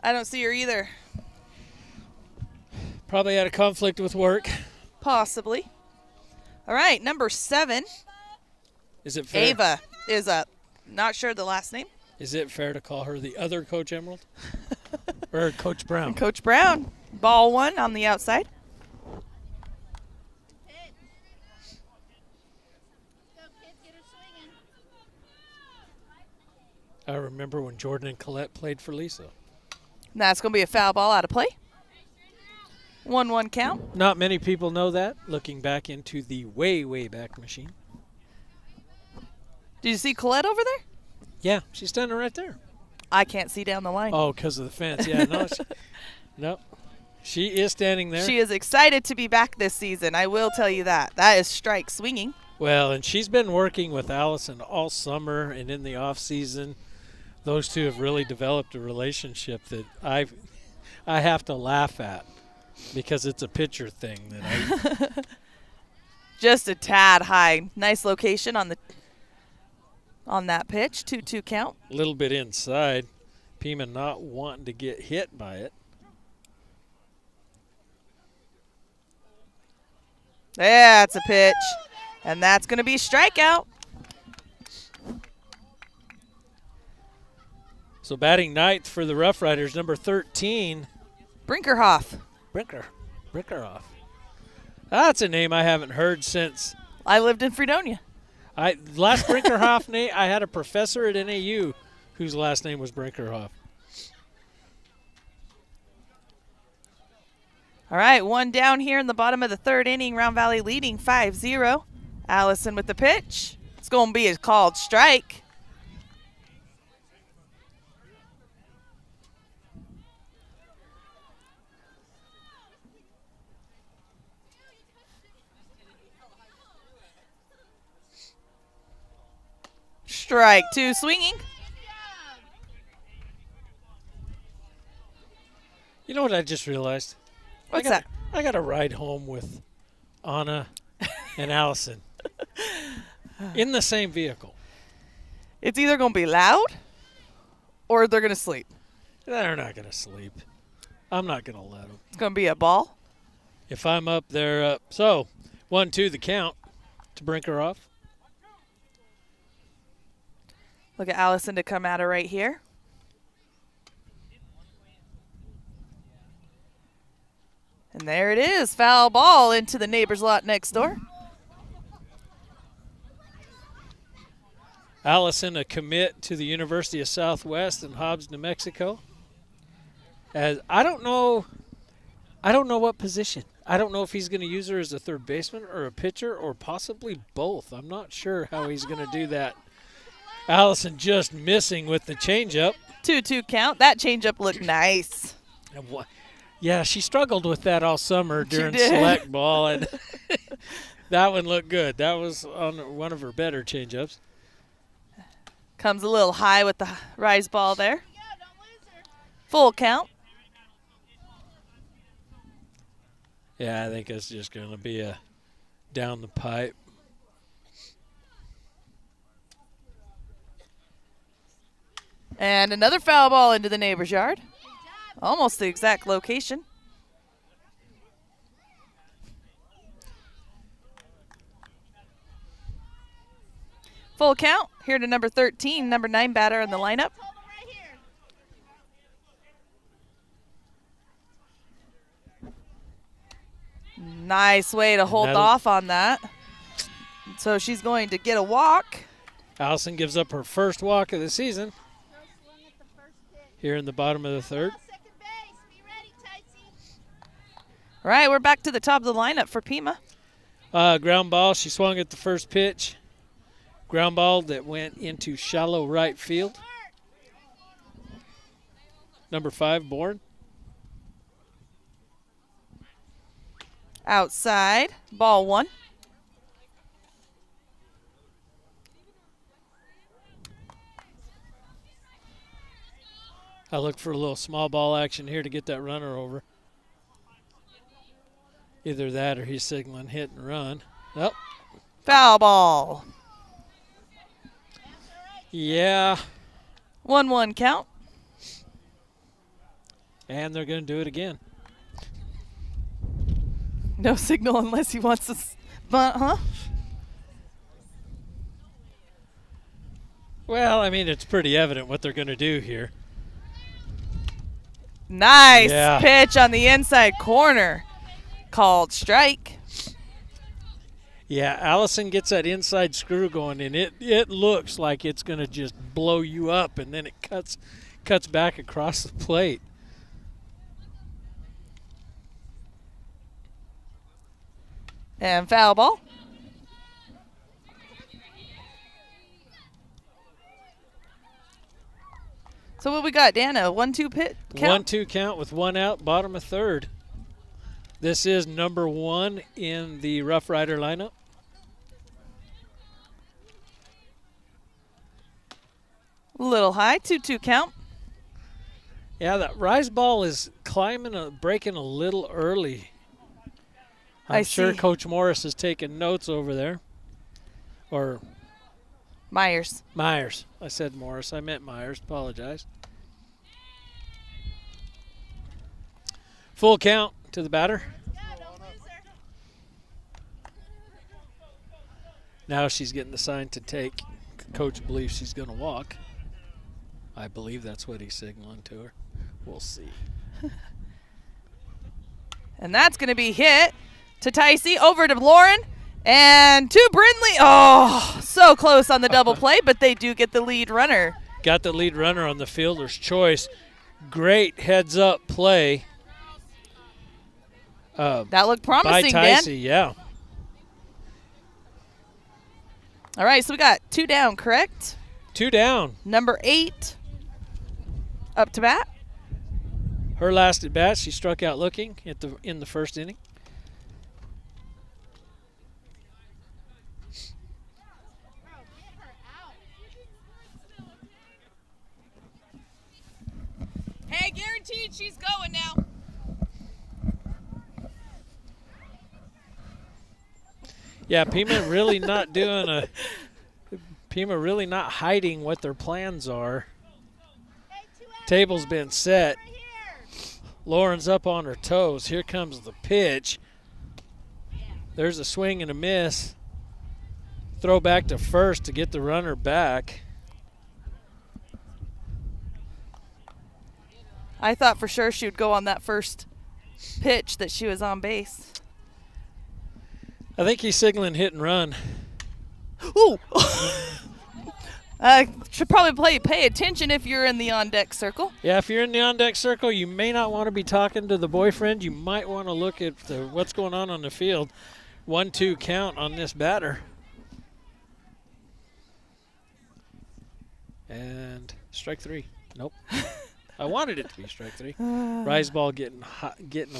I don't see her either. Probably had a conflict with work. Possibly. All right, number 7. Is it fair? Ava is up. Not sure the last name. Is it fair to call her the other Coach Emerald? Or Coach Brown? Coach Brown. Ball 1 on the outside. I remember when Jordan and Colette played for Lisa. That's going to be a foul ball out of play. 1-1 count. Not many people know that, looking back into the way, way back machine. Did you see Colette over there? Yeah, she's standing right there. I can't see down the line. Oh, because of the fence. Yeah, no. No. She is standing there. She is excited to be back this season. I will tell you that. That is strike swinging. Well, and she's been working with Allyson all summer and in the off season. Those two have really developed a relationship that I have to laugh at because it's a pitcher thing that I Just a tad high. Nice location on that pitch. 2-2 count. a little bit inside. Pima not wanting to get hit by it. That's a pitch. And that's going to be strikeout. So batting ninth for the Roughriders, number 13. Brinkerhoff. Brinkerhoff. That's a name I haven't heard since. I lived in Fredonia. Last Brinkerhoff name, I had a professor at NAU whose last name was Brinkerhoff. All right, one down here in the bottom of the third inning. Round Valley leading 5-0. Allyson with the pitch. It's going to be a called strike. Strike two, swinging. You know what I just realized? What's that? I got a ride home with Anna and Allyson in the same vehicle. It's either going to be loud or they're going to sleep. They're not going to sleep. I'm not going to let them. It's going to be a ball. If I'm up, they're up. So, 1-2 the count to Brinkerhoff. Look at Allyson to come at her right here. And there it is. Foul ball into the neighbor's lot next door. Allyson, a commit to the University of Southwest in Hobbs, New Mexico. As I don't know what position. I don't know if he's going to use her as a third baseman or a pitcher or possibly both. I'm not sure how he's going to do that. Allyson just missing with the changeup. 2-2 count. That changeup looked nice. Yeah, she struggled with that all summer during did. select ball, and that one looked good. That was on one of her better changeups. Comes a little high with the rise ball there. Full count. Yeah, I think it's just going to be a down the pipe. And another foul ball into the neighbor's yard. Almost the exact location. Full count. Here to number 13, number 9 batter in the lineup. Nice way to hold off on that. So she's going to get a walk. Allyson gives up her first walk of the season here in the bottom of the third. All right, we're back to the top of the lineup for Pima. Ground ball. She swung at the first pitch. Ground ball that went into shallow right field. Number 5, Bourne. Outside, ball 1. I look for a little small ball action here to get that runner over. Either that or he's signaling hit and run. Oh. Foul ball. Yeah. 1-1 count. And they're going to do it again. No signal unless he wants to bunt, huh? Well, I mean, it's pretty evident what they're going to do here. Nice Yeah. pitch on the inside corner. Called strike. Yeah, Allyson gets that inside screw going, and it looks like it's going to just blow you up, and then it cuts back across the plate. And foul ball. So what we got, Dan? A 1-2 pit count? 1-2 count with 1 out, bottom of third. This is number 1 in the Rough Rider lineup. A little high, 2-2 count. Yeah, that rise ball is breaking a little early. I'm sure see. Coach Morris is taking notes over there. Or Myers. I said Morris. I meant Myers. Apologize. Full count to the batter. Now she's getting the sign to take. Coach believes she's going to walk. I believe that's what he's signaling to her. We'll see. And that's going to be hit to Ticey, over to Lauren, and to Brindley. Oh, so close on the double play, but they do get the lead runner. Got the lead runner on the fielder's choice. Great heads-up play. That looked promising, by Dan. Ticey, yeah. All right, so we got 2 down, correct? 2 down. Number 8 up to bat. Her last at bat, she struck out looking in the first inning. Hey, guaranteed she's going now. Yeah, Pima really not Pima really not hiding what their plans are. Table's been set. Lauren's up on her toes. Here comes the pitch. There's a swing and a miss. Throw back to first to get the runner back. I thought for sure she would go on that first pitch that she was on base. I think he's signaling hit and run. Ooh! Should probably pay attention if you're in the on-deck circle. Yeah, if you're in the on-deck circle, you may not want to be talking to the boyfriend. You might want to look at what's going on the field. 1-2 count on this batter. And strike 3. Nope. I wanted it to be strike 3. Rise ball getting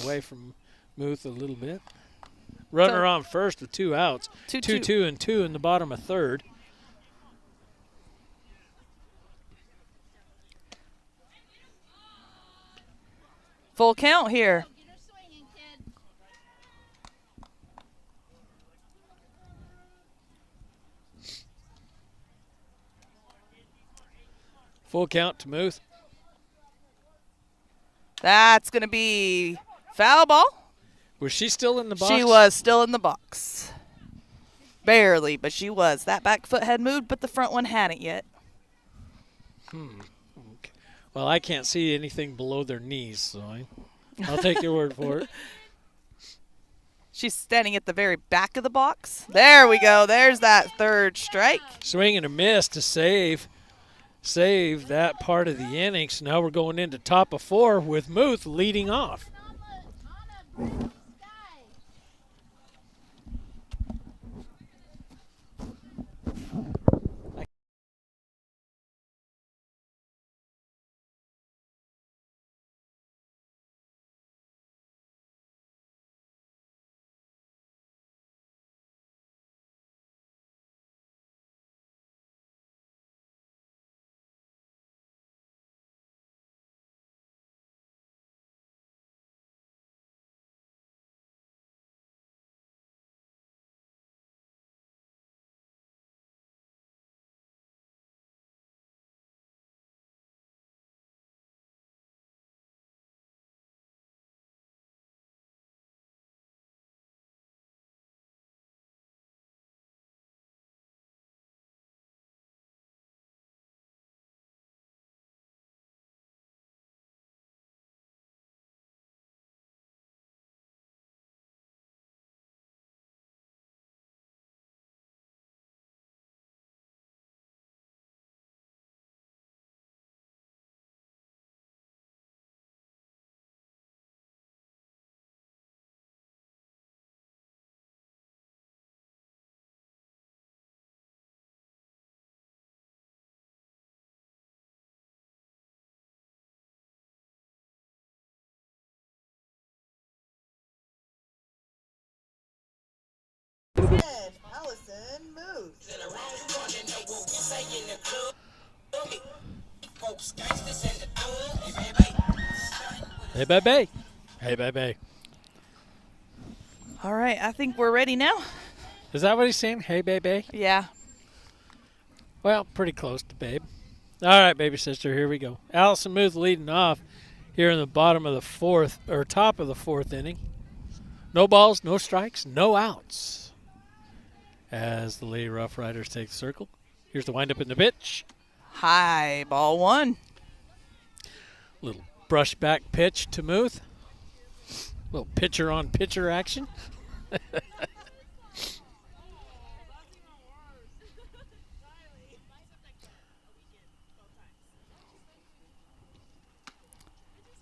away from Muth a little bit. Runner on first with 2 outs. 2-2 and 2 in the bottom of third. Full count here. Full count to Muth. That's going to be foul ball. Was she still in the box? She was still in the box. Barely, but she was. That back foot had moved, but the front one hadn't yet. Okay. Well, I can't see anything below their knees, so I'll take your word for it. She's standing at the very back of the box. There we go. There's that third strike. Swing and a miss to save that part of the innings. Now we're going into top of 4 with Muth leading off. 10, Allyson Muth. Hey, baby. Hey, baby. All right, I think we're ready now. Is that what he's saying? Hey, baby. Yeah. Well, pretty close to babe. All right, baby sister, here we go. Allyson Muth leading off here in the bottom of the fourth, or top of the fourth inning. No balls, no strikes, no outs. As the Lady Roughriders take the circle. Here's the windup in the pitch. High, ball 1. Little brush back pitch to Muth. Little pitcher on pitcher action.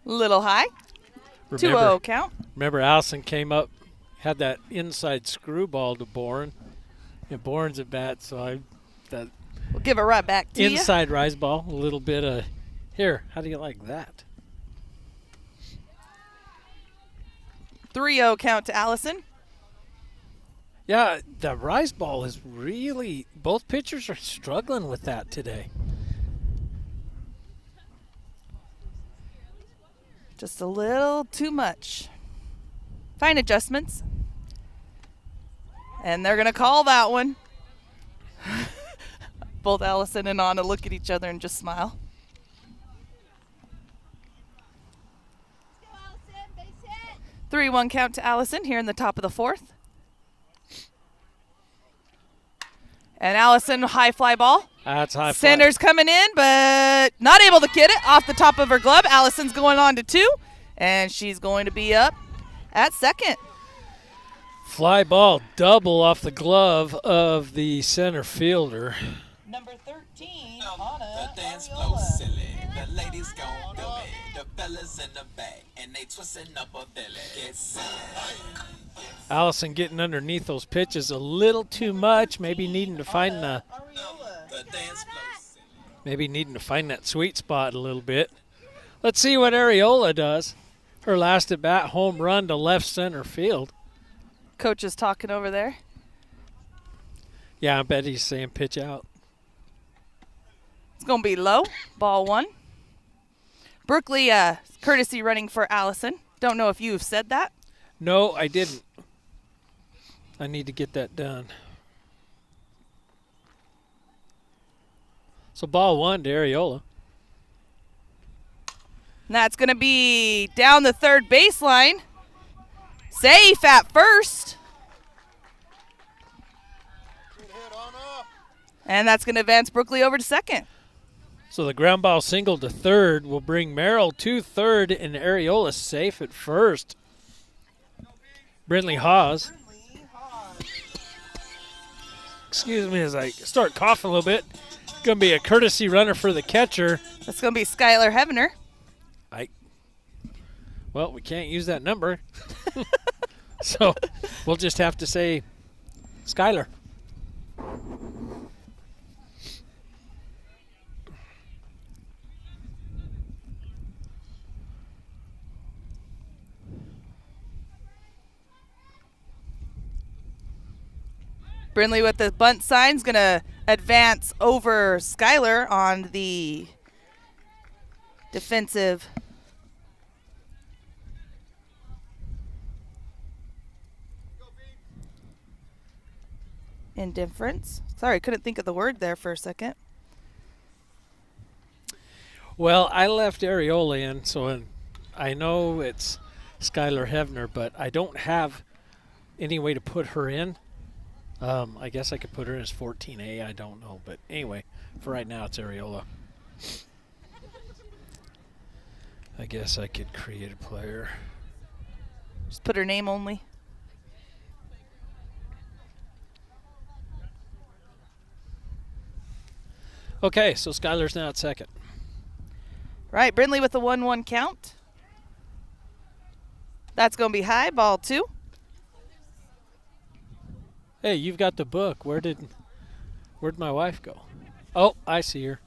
Little high. 2-0 count. Remember, Allyson came up, had that inside screwball to Bourne. And Bourne's at bat, so that We'll give it right back to you. inside rise ball, a little bit of, here, how do you like that? 3-0 count to Allyson. Yeah, the rise ball is really, both pitchers are struggling with that today. Just a little too much. Fine adjustments. And they're going to call that one. Both Allyson and Anna look at each other and just smile. Let's go, Allyson. Base hit. 3-1 count to Allyson here in the top of the fourth. And Allyson, high fly ball. That's high fly. Sanders coming in, but not able to get it off the top of her glove. Allison's going on to 2, and she's going to be up at second. Fly ball double off the glove of the center fielder. Number 13, The Anna dance floor Ariola. silly. The ladies gon' do it. The fellas in the back, and they twisting up a belly. Get silly. Allyson getting underneath those pitches a little too much, maybe needing to find the Ariola. The dance floor silly. maybe needing to find that sweet spot a little bit. Let's see what Ariola does. Her last at bat, home run to left center field. Coach is talking over there. Yeah, I bet he's saying pitch out. It's going to be low. Ball 1. Brookley, courtesy running for Allyson. Don't know if you've said that. No, I didn't. I need to get that done. So ball 1 to Ariola. And that's going to be down the third baseline. Safe at first. And that's going to advance Brookley over to second. So the ground ball single to third will bring Merrill to third and Ariola safe at first. Brindley Hawes. Brindley Hawes. Excuse me as I start coughing a little bit. Going to be a courtesy runner for the catcher. That's going to be Skylar Hevener. Well, we can't use that number. So we'll just have to say Skylar. Brindley with the bunt sign is going to advance over Skylar on the defensive indifference. Sorry, couldn't think of the word there for a second. Well, I left Ariola in, so I know it's Skylar Hevener, but I don't have any way to put her in. I guess I could put her in as 14A. I don't know. But anyway, for right now, it's Ariola. I guess I could create a player. Just put her name only. Okay, so Skylar's now at second. Right, Brindley with the 1-1 count. That's going to be high, ball 2. Hey, you've got the book. Where'd my wife go? Oh, I see her.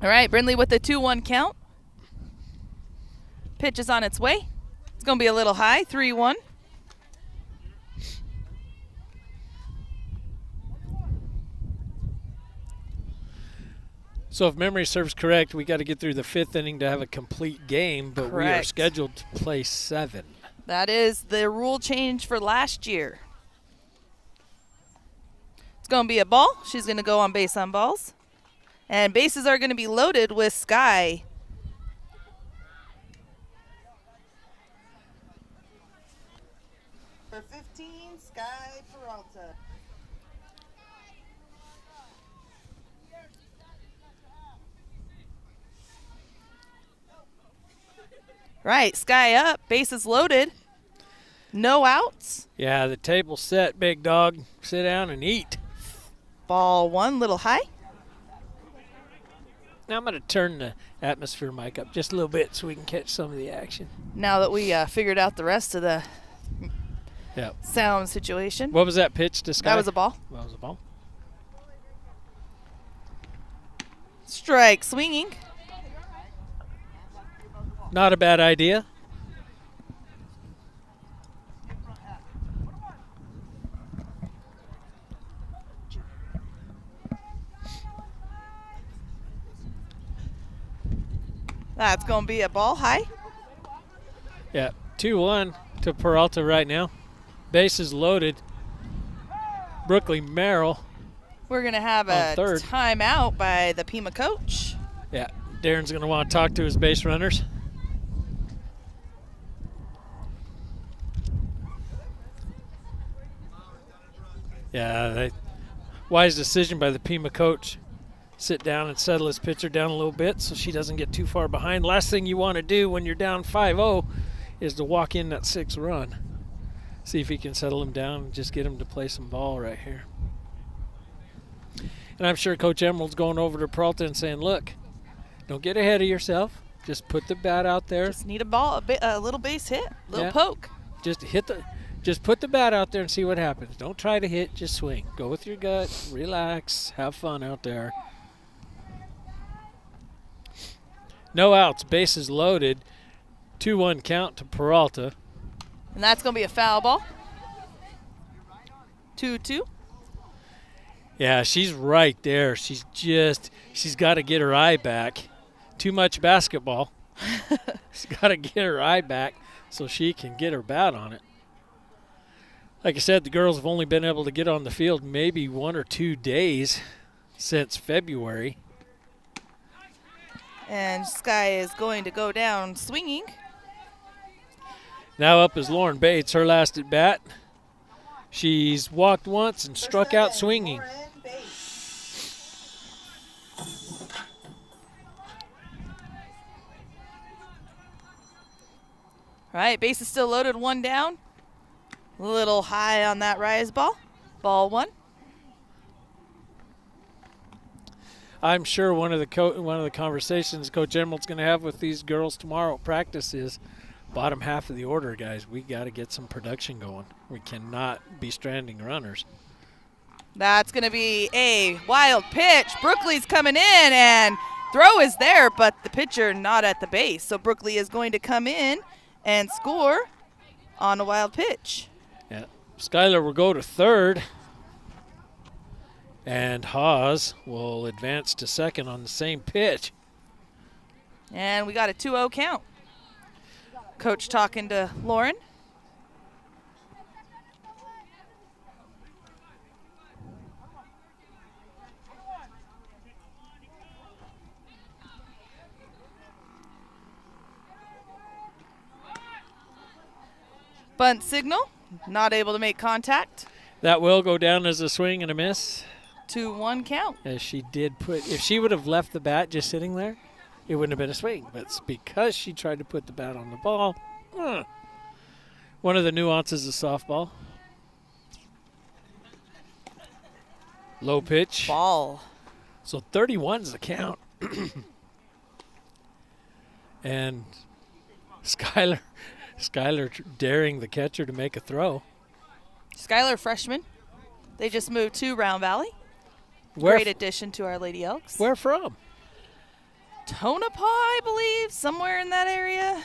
All right, Brindley with the 2-1 count. Pitch is on its way. It's going to be a little high, 3-1. So if memory serves correct, we got to get through the 5th inning to have a complete game, but we are Correct. scheduled to play 7. That is the rule change for last year. It's going to be a ball. She's going to go on base on balls. And bases are going to be loaded with Sky. For 15, Sky Peralta. Right, Sky up, bases loaded. No outs. Yeah, the table's set, big dog. Sit down and eat. Ball 1, little high. Now I'm going to turn the atmosphere mic up just a little bit so we can catch some of the action. Now that we figured out the rest of the Yep. sound situation. What was that pitch to Sky? That was a ball. That was a ball. Strike swinging. Not a bad idea. That's going to be a ball high. Yeah, 2-1 to Peralta right now. Bases loaded. Brooklyn Merrill. We're going to have On a third. timeout by the Pima coach. Yeah, Darren's going to want to talk to his base runners. Yeah, wise decision by the Pima coach. Sit down and settle his pitcher down a little bit so she doesn't get too far behind. Last thing you want to do when you're down 5-0 is to walk in that 6th run. See if he can settle him down and just get him to play some ball right here. And I'm sure Coach Emerald's going over to Peralta and saying, look, don't get ahead of yourself. Just put the bat out there. Just need a ball, a little base hit, a little Yeah. poke. Just put the bat out there and see what happens. Don't try to hit, just swing. Go with your gut, relax, have fun out there. No outs, bases loaded. 2-1 count to Peralta. And that's going to be a foul ball. 2-2. Yeah, she's right there. She's got to get her eye back. Too much basketball. She's got to get her eye back so she can get her bat on it. Like I said, the girls have only been able to get on the field maybe 1 or 2 days since February. And Sky is going to go down swinging. Now up is Lauren Bates, her last at bat. She's walked once and struck out swinging. Lauren Bates. All right, base is still loaded, 1 down. A little high on that rise ball. Ball 1. I'm sure one of the conversations Coach Emerald's going to have with these girls tomorrow at practice is bottom half of the order, guys. We got to get some production going. We cannot be stranding runners. That's going to be a wild pitch. Brookley's coming in, and throw is there, but the pitcher not at the base. So Brookley is going to come in and score on a wild pitch. Yeah, Skylar will go to third, and Haas will advance to second on the same pitch. And we got a 2-0 count. Coach talking to Lauren. Bunt signal, not able to make contact. That will go down as a swing and a miss. 2-1 count. As she did put, if she would have left the bat just sitting there, it wouldn't have been a swing. But it's because she tried to put the bat on the ball. One of the nuances of softball. Low pitch. Ball. So 31's the count. And Skylar daring the catcher to make a throw. Skylar freshman. They just moved to Round Valley. Where Great addition to our Lady Elks. Where from? Tonopah, I believe, somewhere in that area.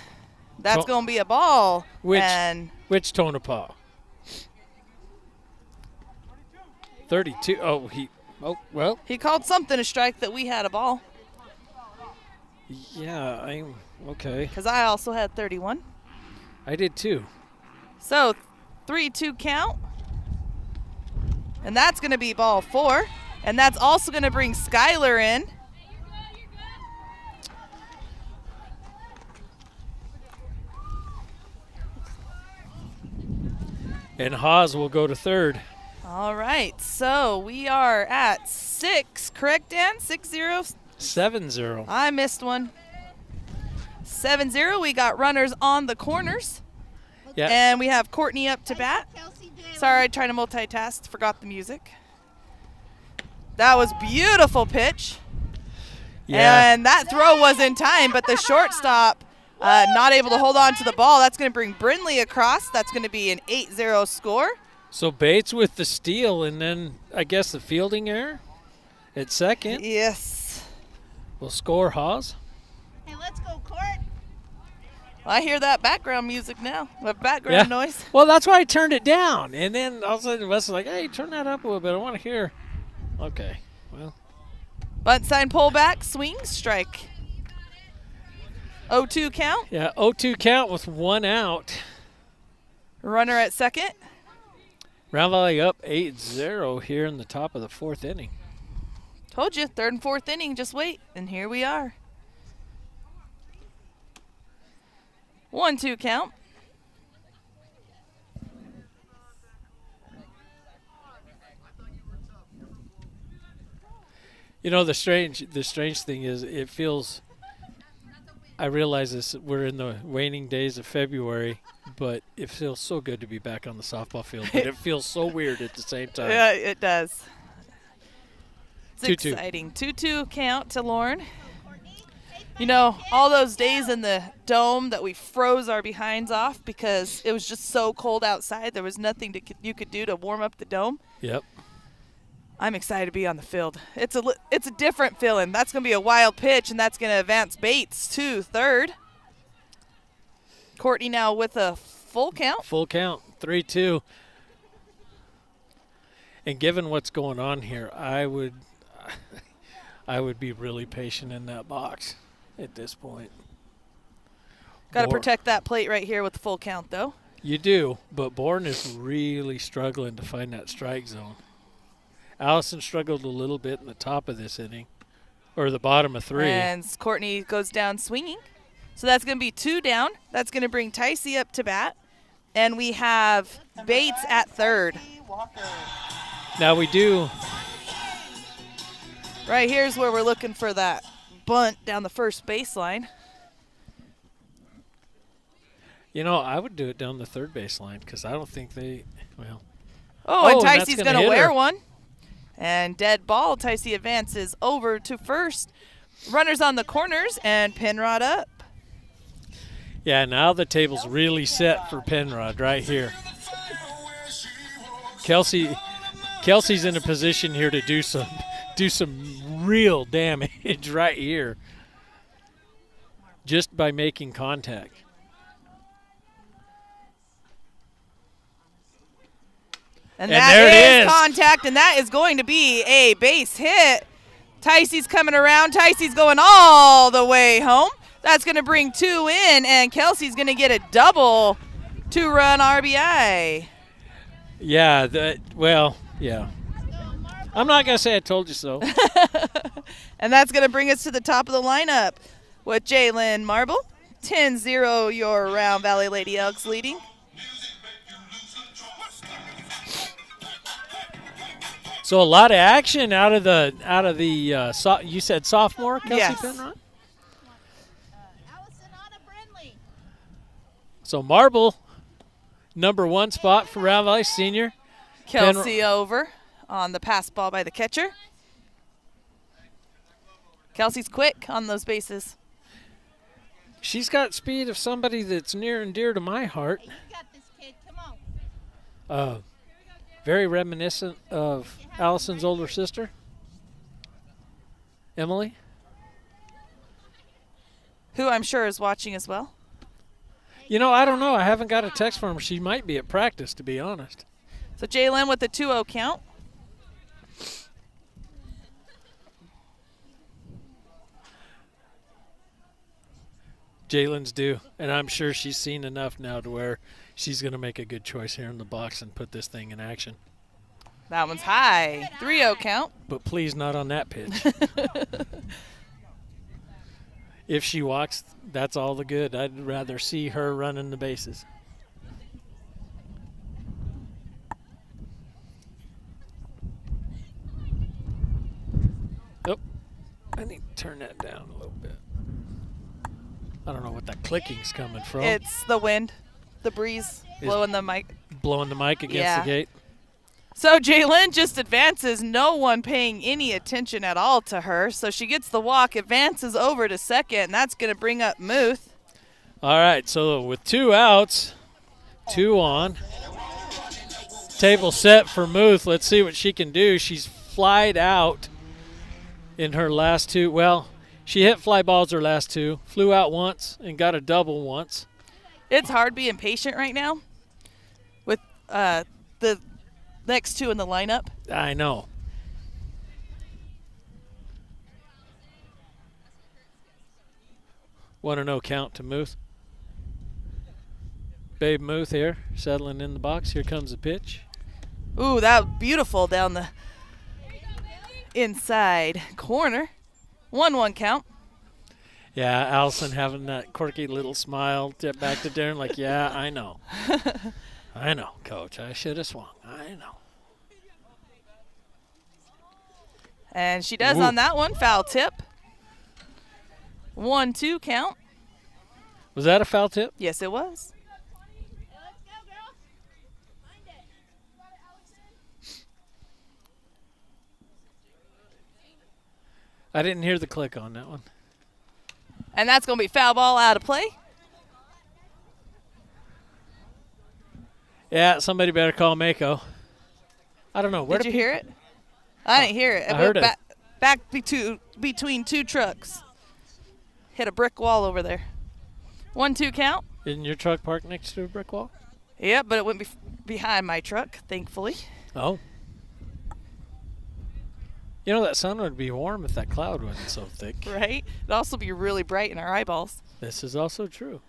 That's going to be a ball. Which Tonopah? 32. Well. He called something a strike that we had a ball. Yeah, I'm okay. Because I also had 31. I did too. So 3-2 count. And that's going to be ball 4. And that's also going to bring Skylar in. And Haas will go to third. All right. So we are at 6, correct, Dan? 6-0? 7-0. I missed one. 7-0. We got runners on the corners. Yeah. And we have Courtney up to bat. Sorry, trying to multitask. Forgot the music. That was beautiful pitch. Yeah. And that throw was in time, but the shortstop not able to hold on to the ball. That's going to bring Brindley across. That's going to be an 8-0 score. So Bates with the steal, and then I guess the fielding error at second. Yes. Will score Haas. Hey, let's go, Court. I hear that background music now, the background noise. Well, that's why I turned it down. And then all of a sudden Wes was like, hey, turn that up a little bit. I want to hear. Okay, well. Bunt sign pullback, swing, strike. 0-2 count. Yeah, 0-2 count with 1 out. Runner at second. Round Valley up 8-0 here in the top of the 4th inning. Told you, 3rd and 4th inning, just wait. And here we are. 1-2 count. You know, the strange thing is it feels, I realize this, we're in the waning days of February, but it feels so good to be back on the softball field. But it feels so weird at the same time. Yeah, it does. It's 2-2. exciting. 2-2 count to Lauren. You know, all those days in the dome that we froze our behinds off because it was just so cold outside. There was nothing you could do to warm up the dome. Yep. I'm excited to be on the field. It's a different feeling. That's going to be a wild pitch, and that's going to advance Bates to third. Courtney now with a full count. Full count, 3-2. And given what's going on here, I would be really patient in that box at this point. Got to protect that plate right here with the full count, though. You do, but Bourne is really struggling to find that strike zone. Allyson struggled a little bit in the top of this inning, or the bottom of 3. And Courtney goes down swinging. So that's going to be 2 down. That's going to bring Ticey up to bat. And we have Bates at third. Now we do. Right here's where we're looking for that bunt down the first baseline. You know, I would do it down the third baseline because I don't think they, well. Oh, and that's Ticey's gonna going to hit wear her. one. And dead ball. Ticey advances over to first. Runners on the corners, and Penrod up. Yeah, now the table's really set for Penrod right here. Kelsey's in a position here to do some real damage right here just by making contact. And there that it is is. contact, and that is going to be a base hit. Ticey's coming around. Ticey's going all the way home. That's going to bring 2 in, and Kelsey's going to get a double 2-run RBI. Yeah, yeah. I'm not going to say I told you so. And that's going to bring us to the top of the lineup with Jalen Marble. 10-0, your Round Valley Lady Elks leading. So a lot of action out of the you said sophomore, Kelsey Yes. Penrod? Allyson on a Brindley. So Marble, number 1 spot for Round Valley Senior. Kelsey over on the pass ball by the catcher. Kelsey's quick on those bases. She's got speed of somebody that's near and dear to my heart. Hey, you got this, kid. Come on. Very reminiscent of Allison's older sister, Emily. who I'm sure is watching as well. You know, I don't know. I haven't got a text from her. She might be at practice, to be honest. So Jalen with the 2-0 count. Jalen's due, and I'm sure she's seen enough now to where she's going to make a good choice here in the box and put this thing in action. That one's high. 3-0 count. But please not on that pitch. If she walks, that's all the good. I'd rather see her running the bases. Oh, I need to turn that down a little bit. I don't know what that clicking's coming from. It's the wind, the breeze blowing the mic. Blowing the mic against the gate. So Jalen just advances, no one paying any attention at all to her. So she gets the walk, advances over to second, and that's going to bring up Muth. All right, so with 2 outs, 2 on. Table set for Muth. Let's see what she can do. She's flied out in her last 2. Well, she hit fly balls her last 2, flew out once, and got a double once. It's hard being patient right now with the next 2 in the lineup. I know. Want to know count to Muth. Babe Muth here, settling in the box. Here comes the pitch. Ooh, that was beautiful down the inside corner. 1-1 count. Yeah, Allyson having that quirky little smile, tip back to Darren like, yeah, I know. I know, Coach. I should have swung. I know. And she does on that one. Foul tip. 1-2 count. Was that a foul tip? Yes, it was. I didn't hear the click on that one. And that's going to be foul ball out of play. Yeah, somebody better call Mako. I don't know. Did you hear it? I didn't hear it. I heard it. Back between 2 trucks. Hit a brick wall over there. 1-2 count. Isn't your truck parked next to a brick wall? Yeah, but it went behind my truck, thankfully. Oh. You know, that sun would be warm if that cloud wasn't so thick. Right? It'd also be really bright in our eyeballs. This is also true.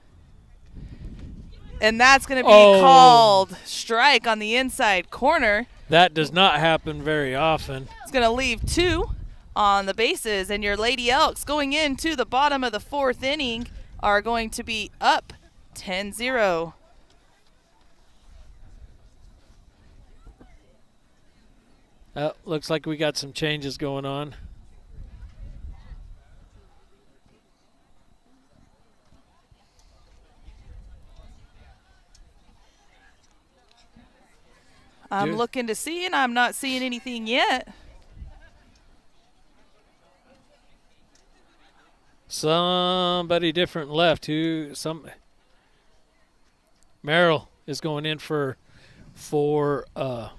And that's going to be called strike on the inside corner. That does not happen very often. It's going to leave 2 on the bases, and your Lady Elks going into the bottom of the 4th inning are going to be up 10-0. Looks like we got some changes going on. I'm looking to see, and I'm not seeing anything yet. Somebody different left. Merrill is going in for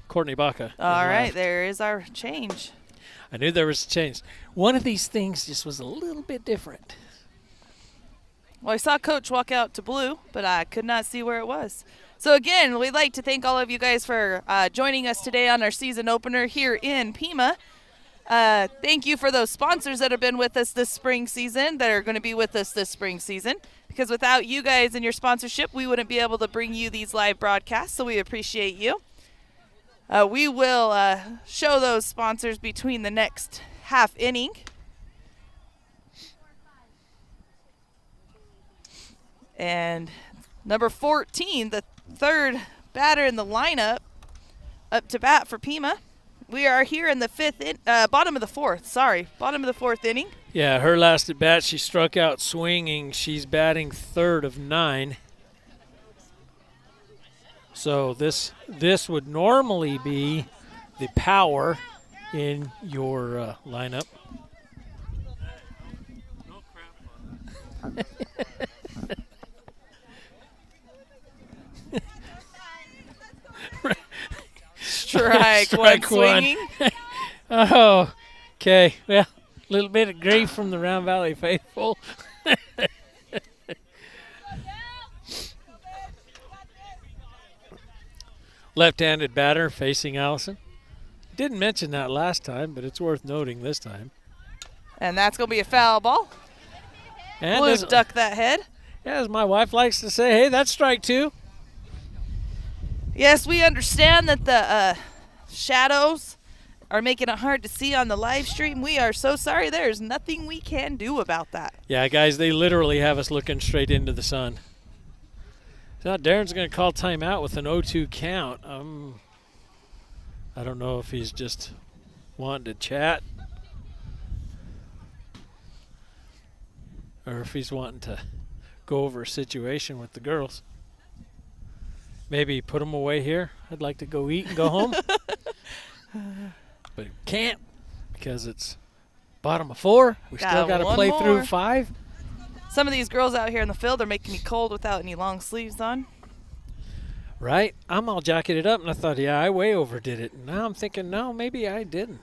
Courtney Baca. All right, there is our change. I knew there was a change. One of these things just was a little bit different. Well, I saw Coach walk out to blue, but I could not see where it was. So, again, we'd like to thank all of you guys for joining us today on our season opener here in Pima. Thank you for those sponsors that have been with us this spring season, that are going to be with us this spring season, because without you guys and your sponsorship, we wouldn't be able to bring you these live broadcasts, so we appreciate you. We will show those sponsors between the next half inning. And number 14, the third batter in the lineup, up to bat for Pima. We are here in the bottom of the 4th inning. Yeah, her last at bat, she struck out swinging. She's batting 3rd of 9. So this would normally be the power in your lineup. Strike one swinging. Oh, okay. Well, a little bit of grief from the Round Valley faithful. left-handed batter facing Allyson. Didn't mention that last time, but it's worth noting this time. And that's going to be a foul ball. And Blue as, duck that head. as my wife likes to say, hey, that's strike 2. Yes, we understand that the shadows are making it hard to see on the live stream. We are so sorry. There's nothing we can do about that. Yeah, guys, they literally have us looking straight into the sun. So Darren's going to call timeout with an 0-2 count. I don't know if he's just wanting to chat or if he's wanting to go over a situation with the girls. Maybe put them away here. I'd like to go eat and go home. But can't because it's bottom of 4. We still got to play through 5. Some of these girls out here in the field are making me cold without any long sleeves on. Right? I'm all jacketed up, and I thought, yeah, I way overdid it. And now I'm thinking, no, maybe I didn't.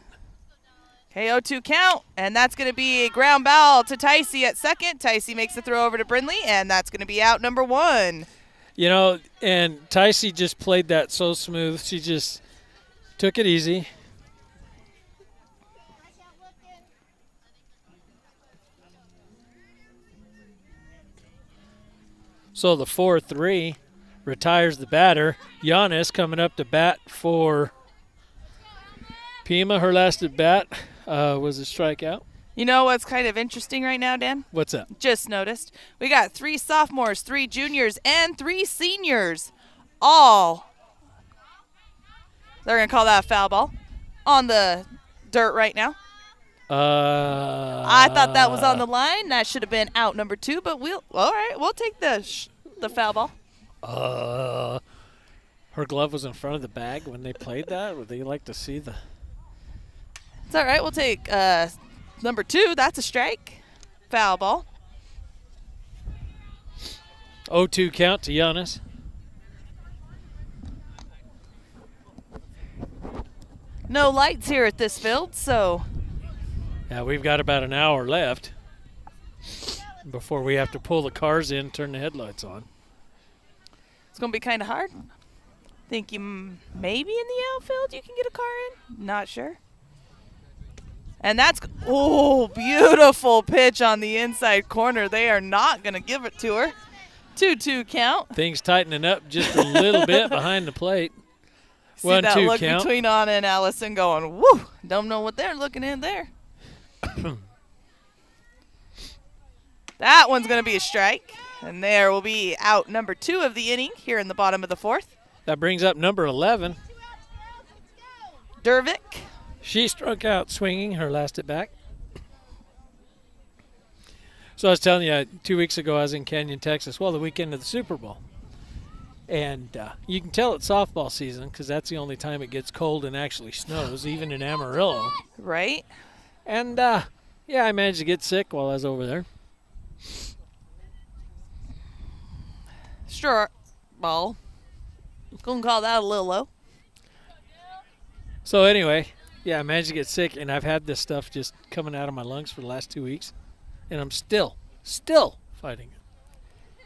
Okay, 0-2 count, and that's going to be a ground ball to Ticey at second. Ticey makes the throw over to Brindley, and that's going to be out number 1. You know, and Ticey just played that so smooth. She just took it easy. So the 4-3 retires the batter. Giannis coming up to bat for Pima. Her last at bat was a strikeout. You know what's kind of interesting right now, Dan? What's that? Just noticed. We got 3 sophomores, 3 juniors, and 3 seniors. All, they're going to call that a foul ball, on the dirt right now. I thought that was on the line. That should have been out number 2, but all right, we'll take the foul ball. Her glove was in front of the bag when they played that. Would they like to see the? It's all right. We'll take number 2. That's a strike. Foul ball. 0-2 count to Giannis. No lights here at this field, so. Yeah, we've got about an hour left before we have to pull the cars in, turn the headlights on. It's going to be kind of hard. Think you maybe in the outfield you can get a car in? Not sure. And that's, beautiful pitch on the inside corner. They are not going to give it to her. 2-2 count. Things tightening up just a little bit behind the plate. See 1-2 that look count. between Anna and Allyson going, woo, don't know what they're looking at there. That one's going to be a strike. And there will be out number 2 of the inning here in the bottom of the 4th. That brings up number 11. Dervick. She struck out swinging her last at bat. So I was telling you, 2 weeks ago I was in Canyon, Texas. Well, the weekend of the Super Bowl. And you can tell it's softball season because that's the only time it gets cold and actually snows, even in Amarillo. Right. And, yeah, I managed to get sick while I was over there. Sure. Ball. Gonna call that a little low. So anyway, yeah, I managed to get sick, and I've had this stuff just coming out of my lungs for the last 2 weeks, and I'm still fighting it.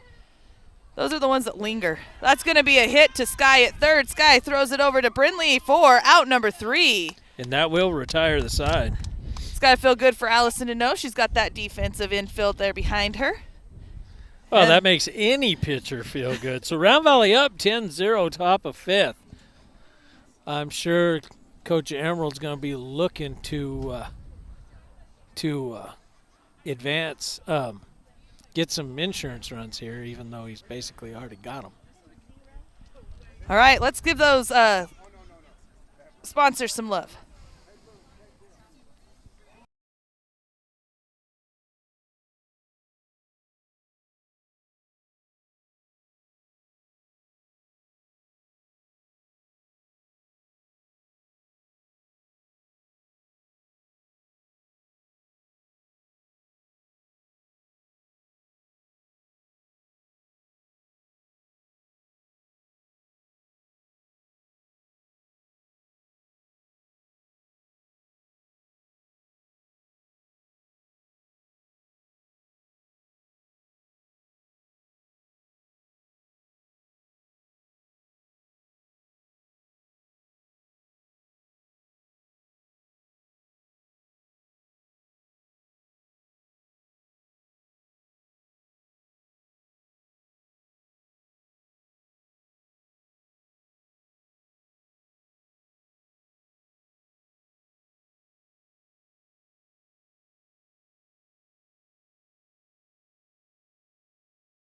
Those are the ones that linger. That's going to be a hit to Sky at third. Sky throws it over to Brindley for out number 3. And that will retire the side. It's got to feel good for Allyson to know she's got that defensive infield there behind her. Oh, that makes any pitcher feel good. So Round Valley up 10-0, top of 5th. I'm sure Coach Emerald's going to be looking to advance, get some insurance runs here, even though he's basically already got them. All right, let's give those sponsors some love.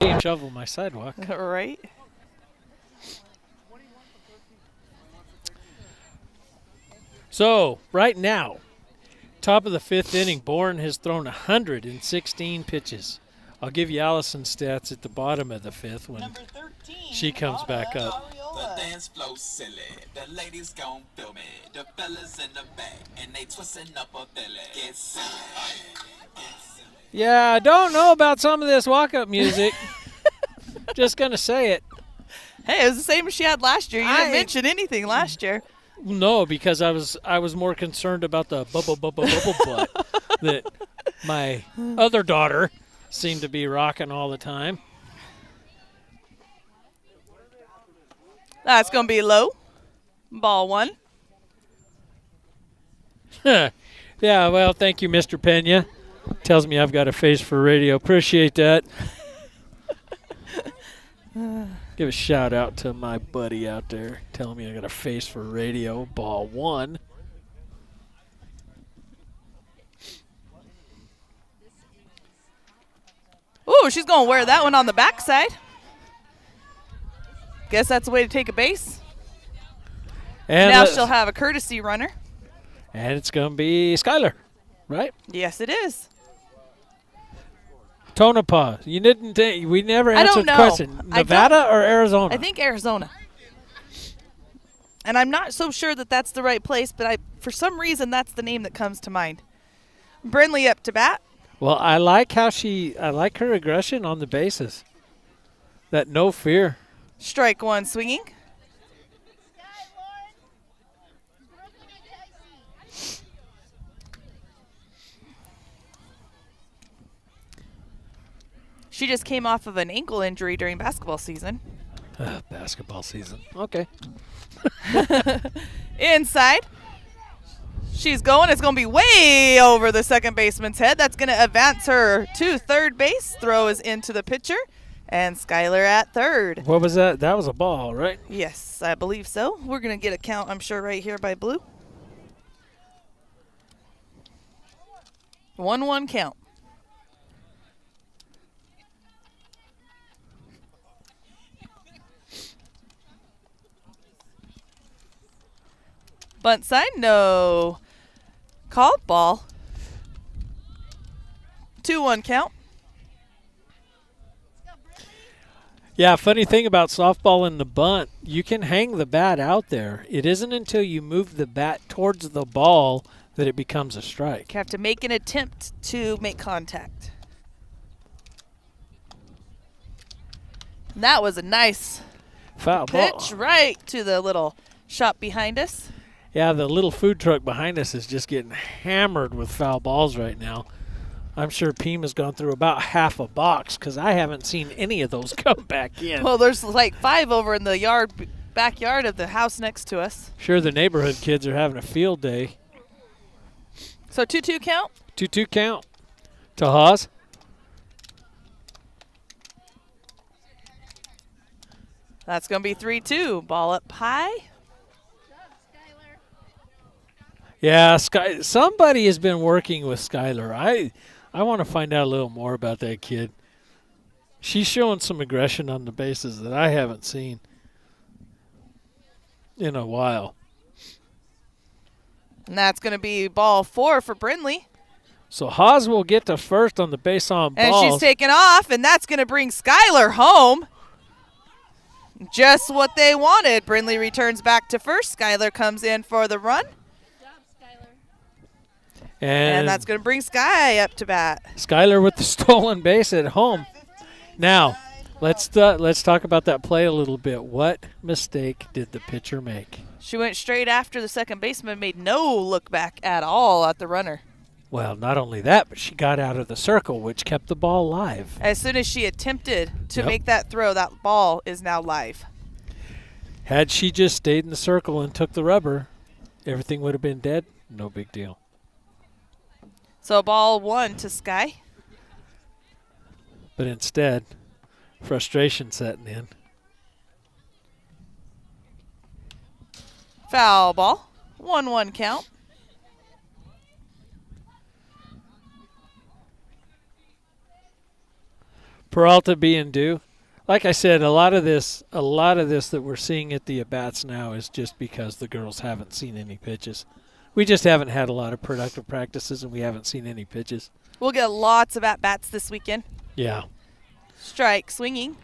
Shovel my sidewalk. Right? So, right now, top of the 5th inning, Bourne has thrown 116 pitches. I'll give you Allyson's stats at the bottom of the 5th when she comes back up. The dance flow silly, the ladies gon' feel me, the fellas in the back, and they twisting up a belly. Get silly. Yeah, I don't know about some of this walk-up music. Just going to say it. Hey, it was the same as she had last year. You didn't mention anything last year. No, because I was more concerned about the bubble butt that my other daughter seemed to be rocking all the time. That's going to be low. Ball 1. Yeah, well, thank you, Mr. Pena. Tells me I've got a face for radio. Appreciate that. Give a shout out to my buddy out there telling me I got a face for radio. Ball 1. Ooh, she's going to wear that one on the backside. Guess that's the way to take a base. And now she'll have a courtesy runner. And it's going to be Skylar, right? Yes, it is. Tonopah. You didn't. We never I answered don't the know. question. Nevada or Arizona? I think Arizona. And I'm not so sure that that's the right place, but for some reason that's the name that comes to mind. Brinley up to bat. Well, I like her aggression on the bases. That no fear. Strike 1 swinging. She just came off of an ankle injury during basketball season. Basketball season. Okay. Inside. She's going. It's going to be way over the second baseman's head. That's going to advance her to third base. Throw is into the pitcher. And Skylar at third. What was that? That was a ball, right? Yes, I believe so. We're going to get a count, I'm sure, right here by Blue. 1-1 count. Bunt side, no. Called ball. 2-1 count. Yeah, funny thing about softball and the bunt, you can hang the bat out there. It isn't until you move the bat towards the ball that it becomes a strike. You have to make an attempt to make contact. And that was a nice Foul pitch ball. right to the little shop behind us. Yeah, the little food truck behind us is just getting hammered with foul balls right now. I'm sure Pima's gone through about half a box because I haven't seen any of those come back in. Well, there's like 5 over in the backyard of the house next to us. Sure, the neighborhood kids are having a field day. So 2-2 count? 2-2 count to Haas. That's going to be 3-2. Ball up high. Yeah, somebody has been working with Skylar. I want to find out a little more about that kid. She's showing some aggression on the bases that I haven't seen in a while. And that's going to be ball 4 for Brinley. So Haas will get to first on the base on And balls. she's taking off, and that's going to bring Skylar home. Just what they wanted. Brinley returns back to first. Skylar comes in for the run. And that's going to bring Sky up to bat. Skylar with the stolen base at home. Now, let's talk about that play a little bit. What mistake did the pitcher make? She went straight after the second baseman, made no look back at all at the runner. Well, not only that, but she got out of the circle, which kept the ball live. As soon as she attempted to make that throw, that ball is now live. Had she just stayed in the circle and took the rubber, everything would have been dead. No big deal. So ball 1 to Sky. But instead, frustration setting in. Foul ball. 1-1 count. Peralta being due. Like I said, a lot of this that we're seeing at the at-bats now is just because the girls haven't seen any pitches. We just haven't had a lot of productive practices, and we haven't seen any pitches. We'll get lots of at-bats this weekend. Yeah. Strike, swinging.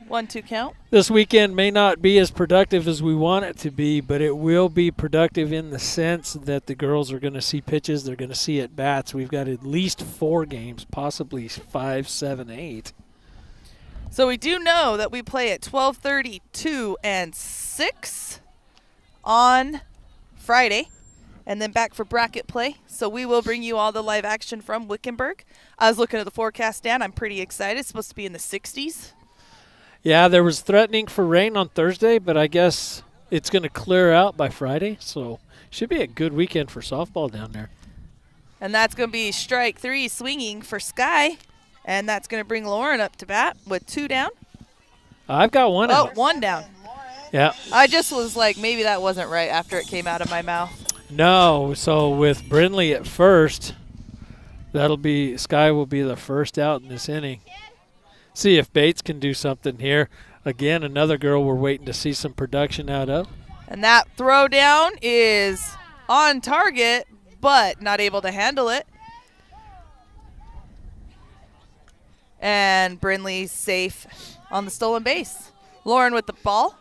1-2 count. This weekend may not be as productive as we want it to be, but it will be productive in the sense that the girls are going to see pitches. They're going to see at-bats. We've got at least 4 games, possibly 5, 7, 8. So we do know that we play at 12:30, 2, and 6 on Friday, and then back for bracket play. So we will bring you all the live action from Wickenburg. I was looking at the forecast, Dan. I'm pretty excited. It's supposed to be in the 60s. Yeah, there was threatening for rain on Thursday, but I guess it's going to clear out by Friday. So should be a good weekend for softball down there. And that's going to be strike 3 swinging for Sky. And that's going to bring Lauren up to bat with 2 down. I've got 1 out. 1 down. Yeah. I just was like, maybe that wasn't right after it came out of my mouth. No, so with Brindley at first, Sky will be the first out in this inning. See if Bates can do something here. Again, another girl we're waiting to see some production out of. And that throw down is on target, but not able to handle it. And Brindley's safe on the stolen base. Lauren with the ball.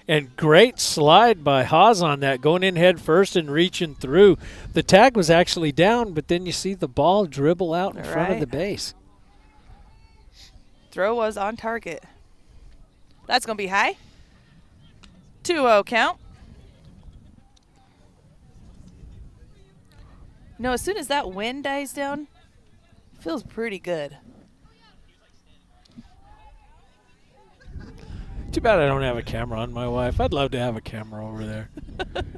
And great slide by Haas on that, going in head first and reaching through. The tag was actually down, but then you see the ball dribble out in front of the base. Throw was on target. That's going to be high. 2-0 count. As soon as that wind dies down, feels pretty good. Too bad I don't have a camera on my wife. I'd love to have a camera over there.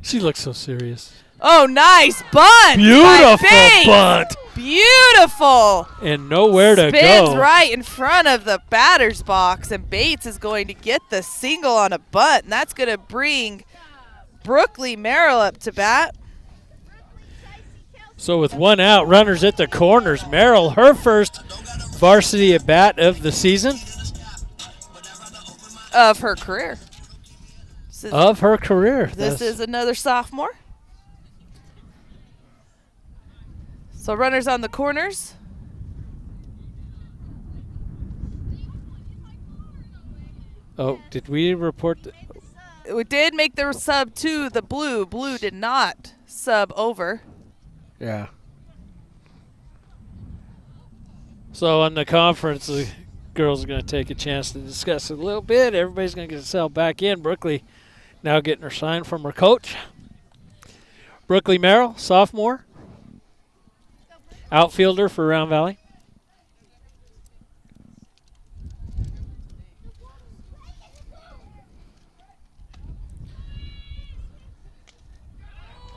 She looks so serious. Oh, nice bunt. Beautiful bunt. Beautiful. And nowhere to go. Spins right in front of the batter's box, and Bates is going to get the single on a bunt, and that's going to bring Brookley Merrill up to bat. So with 1 out, runners at the corners. Merrill, her first varsity at bat of the season. Of her career. This is another sophomore. So runners on the corners. Oh, did we report? We did make the sub to the blue. Blue did not sub over. Yeah. So on the conference, the girls are going to take a chance to discuss it a little bit. Everybody's going to get settled back in. Brookley now getting her sign from her coach. Brookley Merrill, sophomore. Outfielder for Round Valley.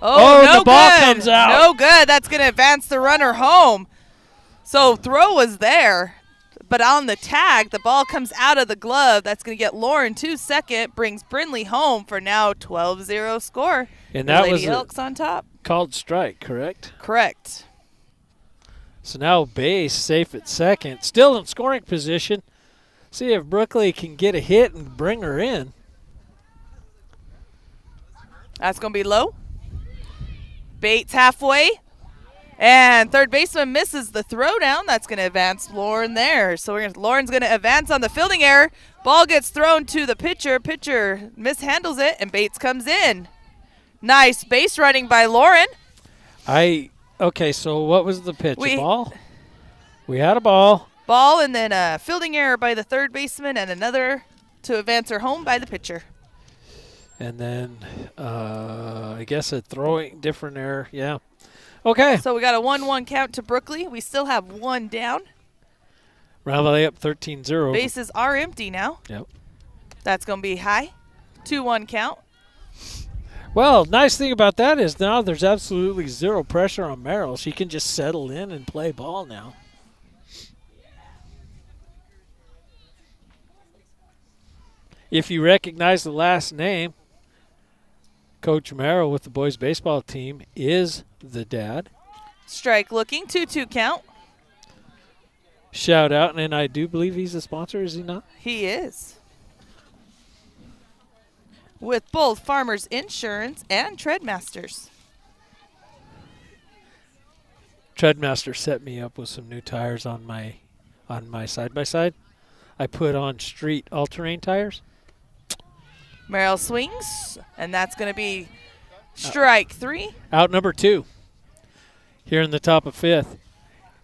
Oh, no the ball good. comes out. No good. That's going to advance the runner home. So throw was there, but on the tag, the ball comes out of the glove. That's going to get Lauren to second, brings Brindley home for now 12-0 score. And that Lady was Elks on top. Called strike, correct? Correct. So now base safe at second, still in scoring position. See if Brookley can get a hit and bring her in. That's going to be low. Bates halfway. And third baseman misses the throw down. That's going to advance Lauren there. So Lauren's going to advance on the fielding error. Ball gets thrown to the pitcher. Pitcher mishandles it, and Bates comes in. Nice base running by Lauren. Okay, so what was the pitch? A ball? We had a ball. Ball, and then a fielding error by the third baseman, and another to advance her home by the pitcher. And then I guess a throwing different error. Yeah. Okay. So we got a 1-1 count to Brookley. We still have 1 down. Round Valley up 13-0. Bases are empty now. Yep. That's going to be high. 2-1 count. Well, nice thing about that is now there's absolutely zero pressure on Merrill. She can just settle in and play ball now. If you recognize the last name, Coach Merrill with the boys baseball team is the dad. Strike looking. 2-2 count. shout out. And I do believe he's a sponsor, is he not? He is. With both Farmers Insurance and Treadmasters. Treadmaster set me up with some new tires on my side-by-side. I put on street all-terrain tires. Merrill swings, and that's going to be strike 3. Out number 2 here in the top of 5th.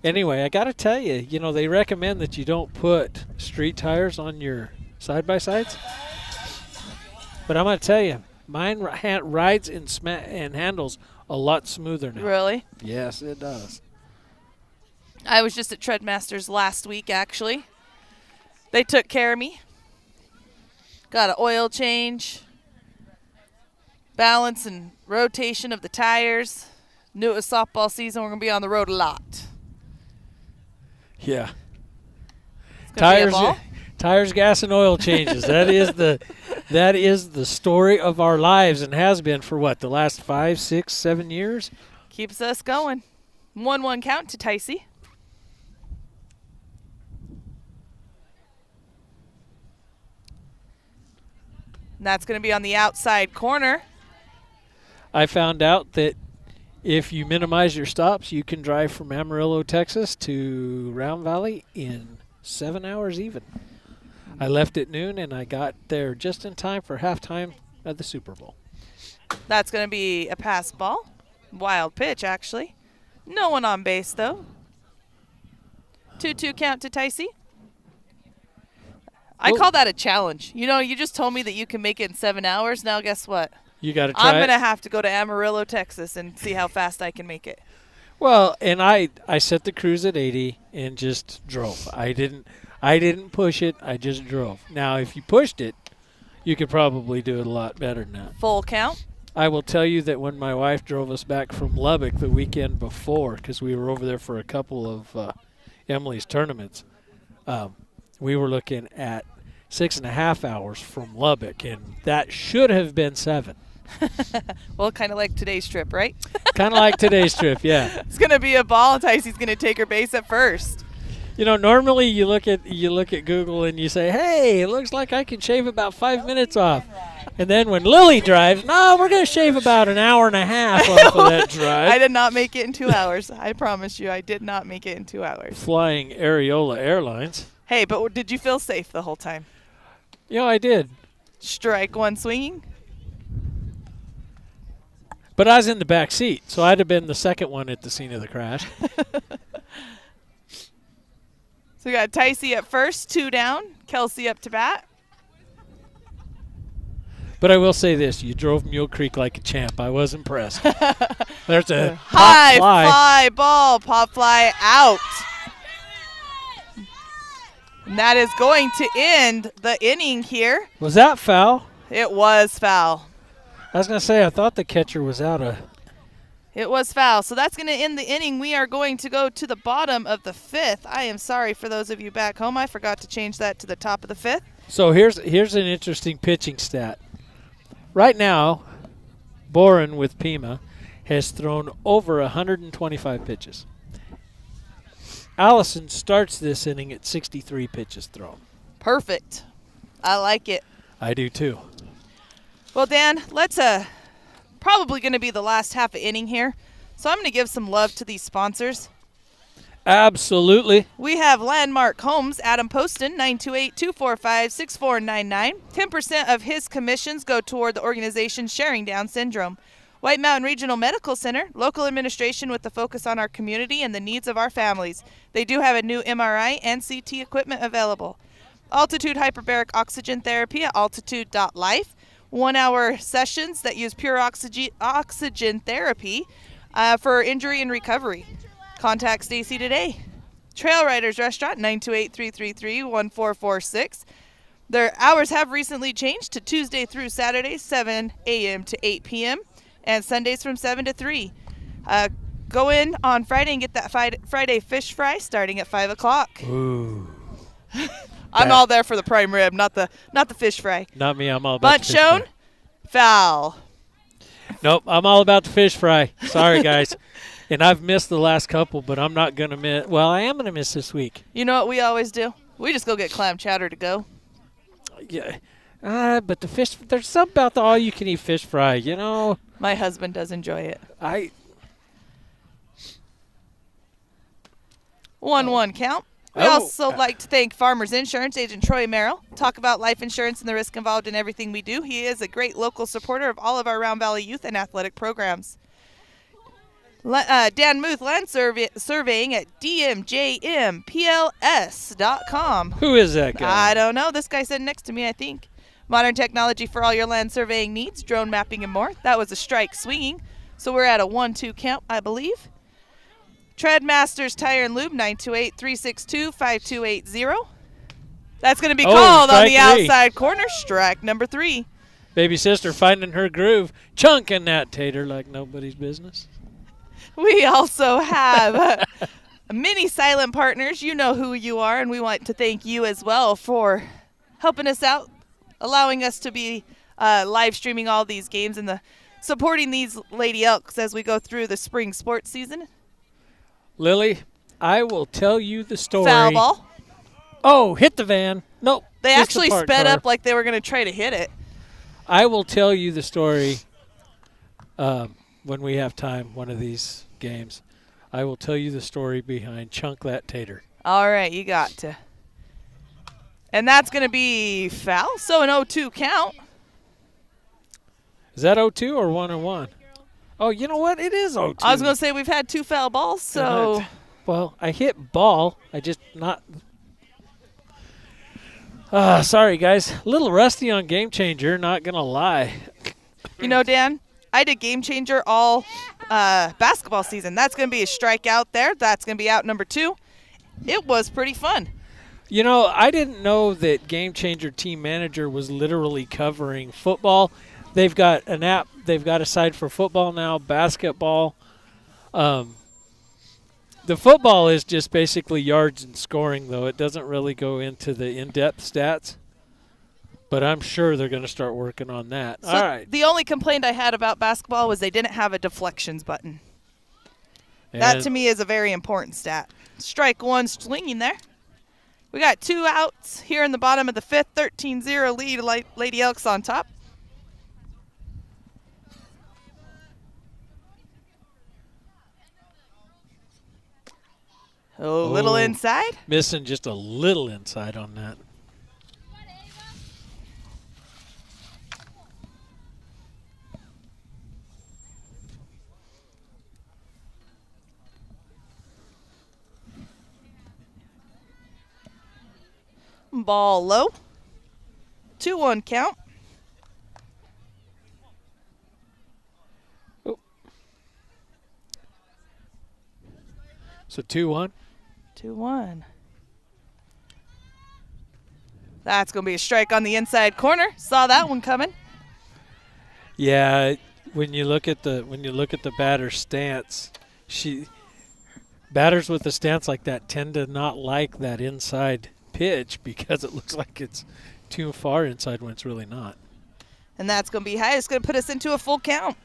Anyway, I got to tell you, they recommend that you don't put street tires on your side-by-sides. But I'm going to tell you, mine rides and handles a lot smoother now. Really? Yes, it does. I was just at Treadmasters last week, actually. They took care of me. Got an oil change, balance and rotation of the tires. Knew it was softball season. We're going to be on the road a lot. Yeah. It's gonna be a ball. Tires, gas, and oil changes. That is the story of our lives and has been for what, the last 5, 6, 7 years? Keeps us going. 1-1 count to Ticey. And that's going to be on the outside corner. I found out that if you minimize your stops, you can drive from Amarillo, Texas to Round Valley in 7 hours even. I left at noon, and I got there just in time for halftime of the Super Bowl. That's going to be a pass ball. Wild pitch, actually. No one on base, though. 2-2 count to Ticey. I call that a challenge. You just told me that you can make it in 7 hours. Now guess what? You got to try I'm going to have to go to Amarillo, Texas, and see how fast I can make it. Well, and I set the cruise at 80 and just drove. I didn't push it. I just drove. Now, if you pushed it, you could probably do it a lot better than that. Full count. I will tell you that when my wife drove us back from Lubbock the weekend before, because we were over there for a couple of Emily's tournaments, we were looking at 6.5 hours from Lubbock, and that should have been 7. Well, kind of like today's trip, right? Kind of like today's trip, yeah. It's going to be a ball. Ticey's going to take her base at first. Normally you look at Google and you say, hey, it looks like I can shave about 5 minutes off. And then when Lily drives, no, we're going to shave about an hour and a half off of that drive. I did not make it in 2 hours. I promise you, I did not make it in 2 hours. Flying Areola Airlines. Hey, but did you feel safe the whole time? I did. Strike 1 swinging. But I was in the back seat, so I'd have been the second one at the scene of the crash. So we got Ticey at first, 2 down. Kelsey up to bat. But I will say this, you drove Mule Creek like a champ. I was impressed. There's a high pop fly ball, pop fly out. And that is going to end the inning here. Was that foul? It was foul. I was going to say, I thought the catcher was out of. It was foul. So that's going to end the inning. We are going to go to the bottom of the 5th. I am sorry for those of you back home. I forgot to change that to the top of the 5th. So here's an interesting pitching stat. Right now, Boren with Pima has thrown over 125 pitches. Allyson starts this inning at 63 pitches thrown. Perfect. I like it. I do too. Well, Dan, let's probably going to be the last half of inning here. So I'm going to give some love to these sponsors. Absolutely. We have Landmark Homes, Adam Poston, 928-245-6499. 10% of his commissions go toward the organization Sharing Down Syndrome. White Mountain Regional Medical Center, local administration with the focus on our community and the needs of our families. They do have a new MRI and CT equipment available. Altitude Hyperbaric Oxygen Therapy at altitude.life. 1-hour sessions that use pure oxygen therapy for injury and recovery. Contact Stacy today. Trail Riders Restaurant, 928-333-1446. Their hours have recently changed to Tuesday through Saturday, 7 a.m. to 8 p.m., and Sundays from 7 to 3. Go in on Friday and get that Friday fish fry starting at 5 o'clock. Ooh. I'm all there for the prime rib, not the fish fry. Not me, I'm all about Bunt the fish shown, fry. foul. Nope, I'm all about the fish fry. Sorry, guys. And I've missed the last couple, but I'm not going to miss. Well, I am going to miss this week. You know what we always do? We just go get clam chowder to go. Yeah. But the fish, there's something about the all-you-can-eat fish fry, you know. My husband does enjoy it. 1-1 count. We also like to thank Farmers Insurance agent Troy Merrill. Talk about life insurance and the risk involved in everything we do. He is a great local supporter of all of our Round Valley youth and athletic programs. Dan Muth, land surveying at dmjmpls.com. Who is that guy? I don't know. This guy sitting next to me, I think. Modern technology for all your land surveying needs, drone mapping, and more. That was a strike swinging. So we're at a 1-2 count, I believe. Treadmasters Tire and Lube, 928-362-5280. That's going to be called on the outside corner. Strike number 3. Baby sister finding her groove, chunking that tater like nobody's business. We also have many silent partners. You know who you are, and we want to thank you as well for helping us out, allowing us to be live streaming all these games and supporting these Lady Elks as we go through the spring sports season. Lily, I will tell you the story. Foul ball. Oh, hit the van. Nope. They just actually the parked sped car. up like they were going to try to hit it. I will tell you the story when we have time, one of these games. I will tell you the story behind Chunk That Tater. All right, you got to. And that's going to be foul, so an 0-2 count. Is that 0-2 or 1-1? Oh, you know what? It is 0-2. I was going to say we've had 2 foul balls, so. Well, I hit ball. I just not. Sorry, guys. A little rusty on Game Changer, not going to lie. You know, Dan, I did Game Changer all basketball season. That's going to be a strikeout there. That's going to be out number 2. It was pretty fun. You know, I didn't know that Game Changer Team Manager was literally covering football. They've got an app. They've got a site for football now, basketball. The football is just basically yards and scoring, though. It doesn't really go into the in-depth stats. But I'm sure they're going to start working on that. So all right. The only complaint I had about basketball was they didn't have a deflections button. That, to me, is a very important stat. Strike 1 swinging there. We got 2 outs here in the bottom of the 5th. 13-0 lead, Lady Elks on top. Oh, little inside. Missing just a little inside on that. Ball low. 2-1 count. Oh. So 2-1. 2-1. That's going to be a strike on the inside corner. Saw that one coming. Yeah, when you look at the batter's stance, batters with a stance like that tend to not like that inside pitch because it looks like it's too far inside when it's really not. And that's going to be high. It's going to put us into a full count.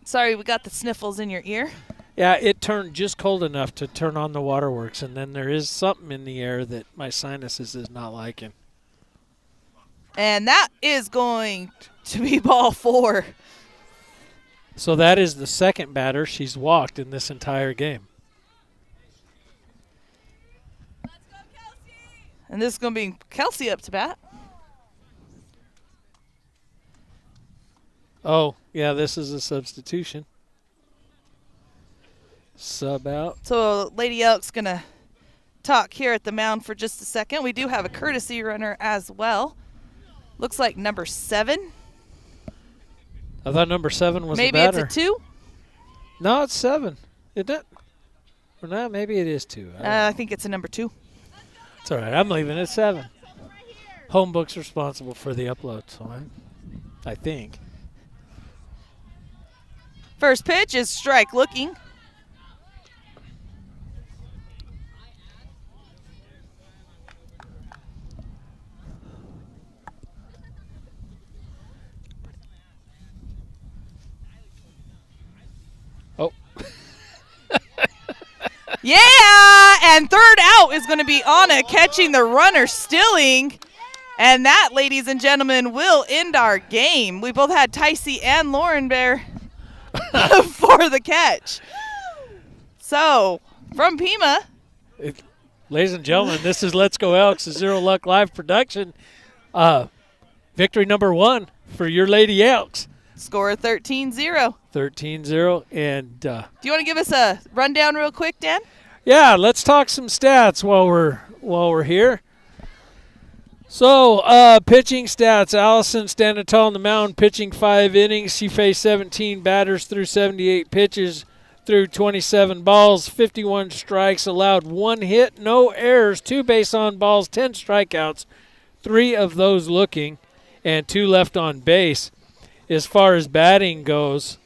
Sorry, we got the sniffles in your ear. Yeah, it turned just cold enough to turn on the waterworks, and then there is something in the air that my sinuses is not liking. And that is going to be ball 4. So that is the second batter she's walked in this entire game. And this is going to be Kelsey up to bat. Oh, yeah, this is a substitution. Sub out. So Lady Elks going to talk here at the mound for just a second. We do have a courtesy runner as well. Looks like number 7. I thought number 7 was maybe the batter. Maybe it's a 2? No, it's 7. Isn't it? Or no, maybe it is 2. I think it's a number 2. It's all right. I'm leaving it 7. Homebook's responsible for the upload, so I think. First pitch is strike looking. Yeah, and third out is going to be Anna catching the runner Stilling. And that, ladies and gentlemen, will end our game. We both had Ticey and Lauren Bear for the catch. So, from Pima. Ladies and gentlemen, this is Let's Go Elks, a Zero Luck Live production. Victory number 1 for your Lady Elks. Score 13-0. 13-0. And do you want to give us a rundown real quick, Dan? Yeah, let's talk some stats while we're here. So, pitching stats. Allyson standing tall on the mound, pitching 5 innings. She faced 17 batters through 78 pitches, through 27 balls, 51 strikes, allowed 1 hit, no errors, 2 base on balls, 10 strikeouts, 3 of those looking, and 2 left on base. As far as batting goes,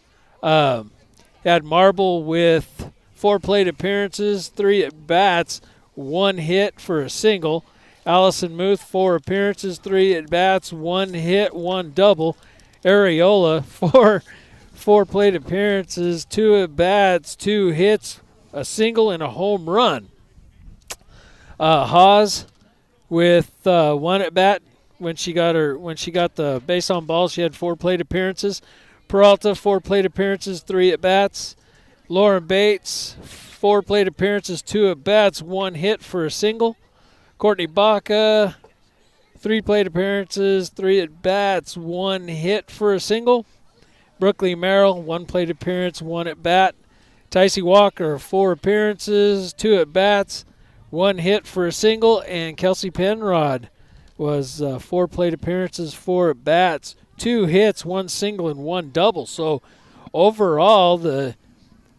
had Marble with 4 plate appearances, 3 at-bats, 1 hit for a single. Allyson Muth, 4 appearances, 3 at-bats, 1 hit, 1 double. Areola, 4 plate appearances, 2 at-bats, 2 hits, a single, and a home run. Haas with 1 at-bat. When she got the base on balls, she had 4 plate appearances. Peralta, 4 plate appearances, 3 at-bats. Lauren Bates, 4 plate appearances, 2 at-bats, 1 hit for a single. Courtney Baca, 3 plate appearances, 3 at-bats, 1 hit for a single. Brooklyn Merrill, 1 plate appearance, 1 at-bat. Ticey Walker, 4 appearances, 2 at-bats, 1 hit for a single. And Kelsey Penrod was 4 plate appearances, 4 at-bats, 2 hits, 1 single, and 1 double. So overall, the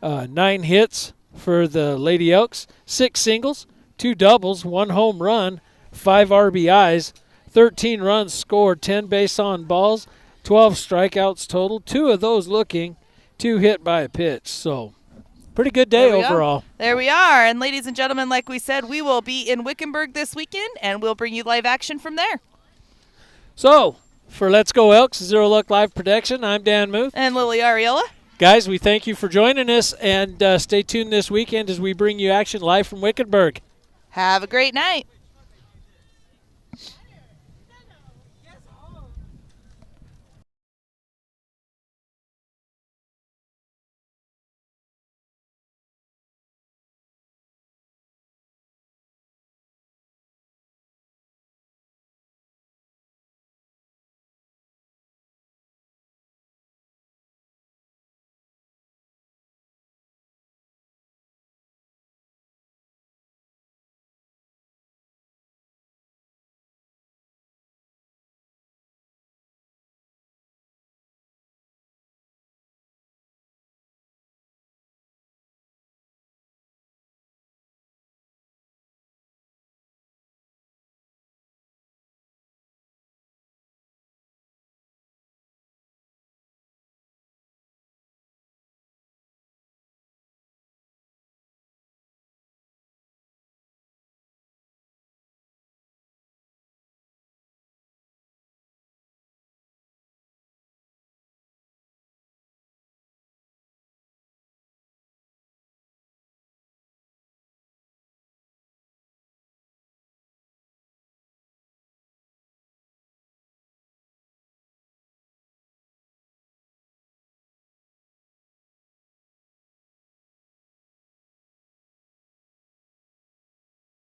9 hits for the Lady Elks, 6 singles, 2 doubles, 1 home run, 5 RBIs, 13 runs scored, 10 base on balls, 12 strikeouts total, 2 of those looking, 2 hit by a pitch. So pretty good day overall. There we are. And ladies and gentlemen, like we said, we will be in Wickenburg this weekend, and we'll bring you live action from there. So for Let's Go Elks, Zero Luck Live production, I'm Dan Muth. And Lily Ariola. Guys, we thank you for joining us, and stay tuned this weekend as we bring you action live from Wickenburg. Have a great night.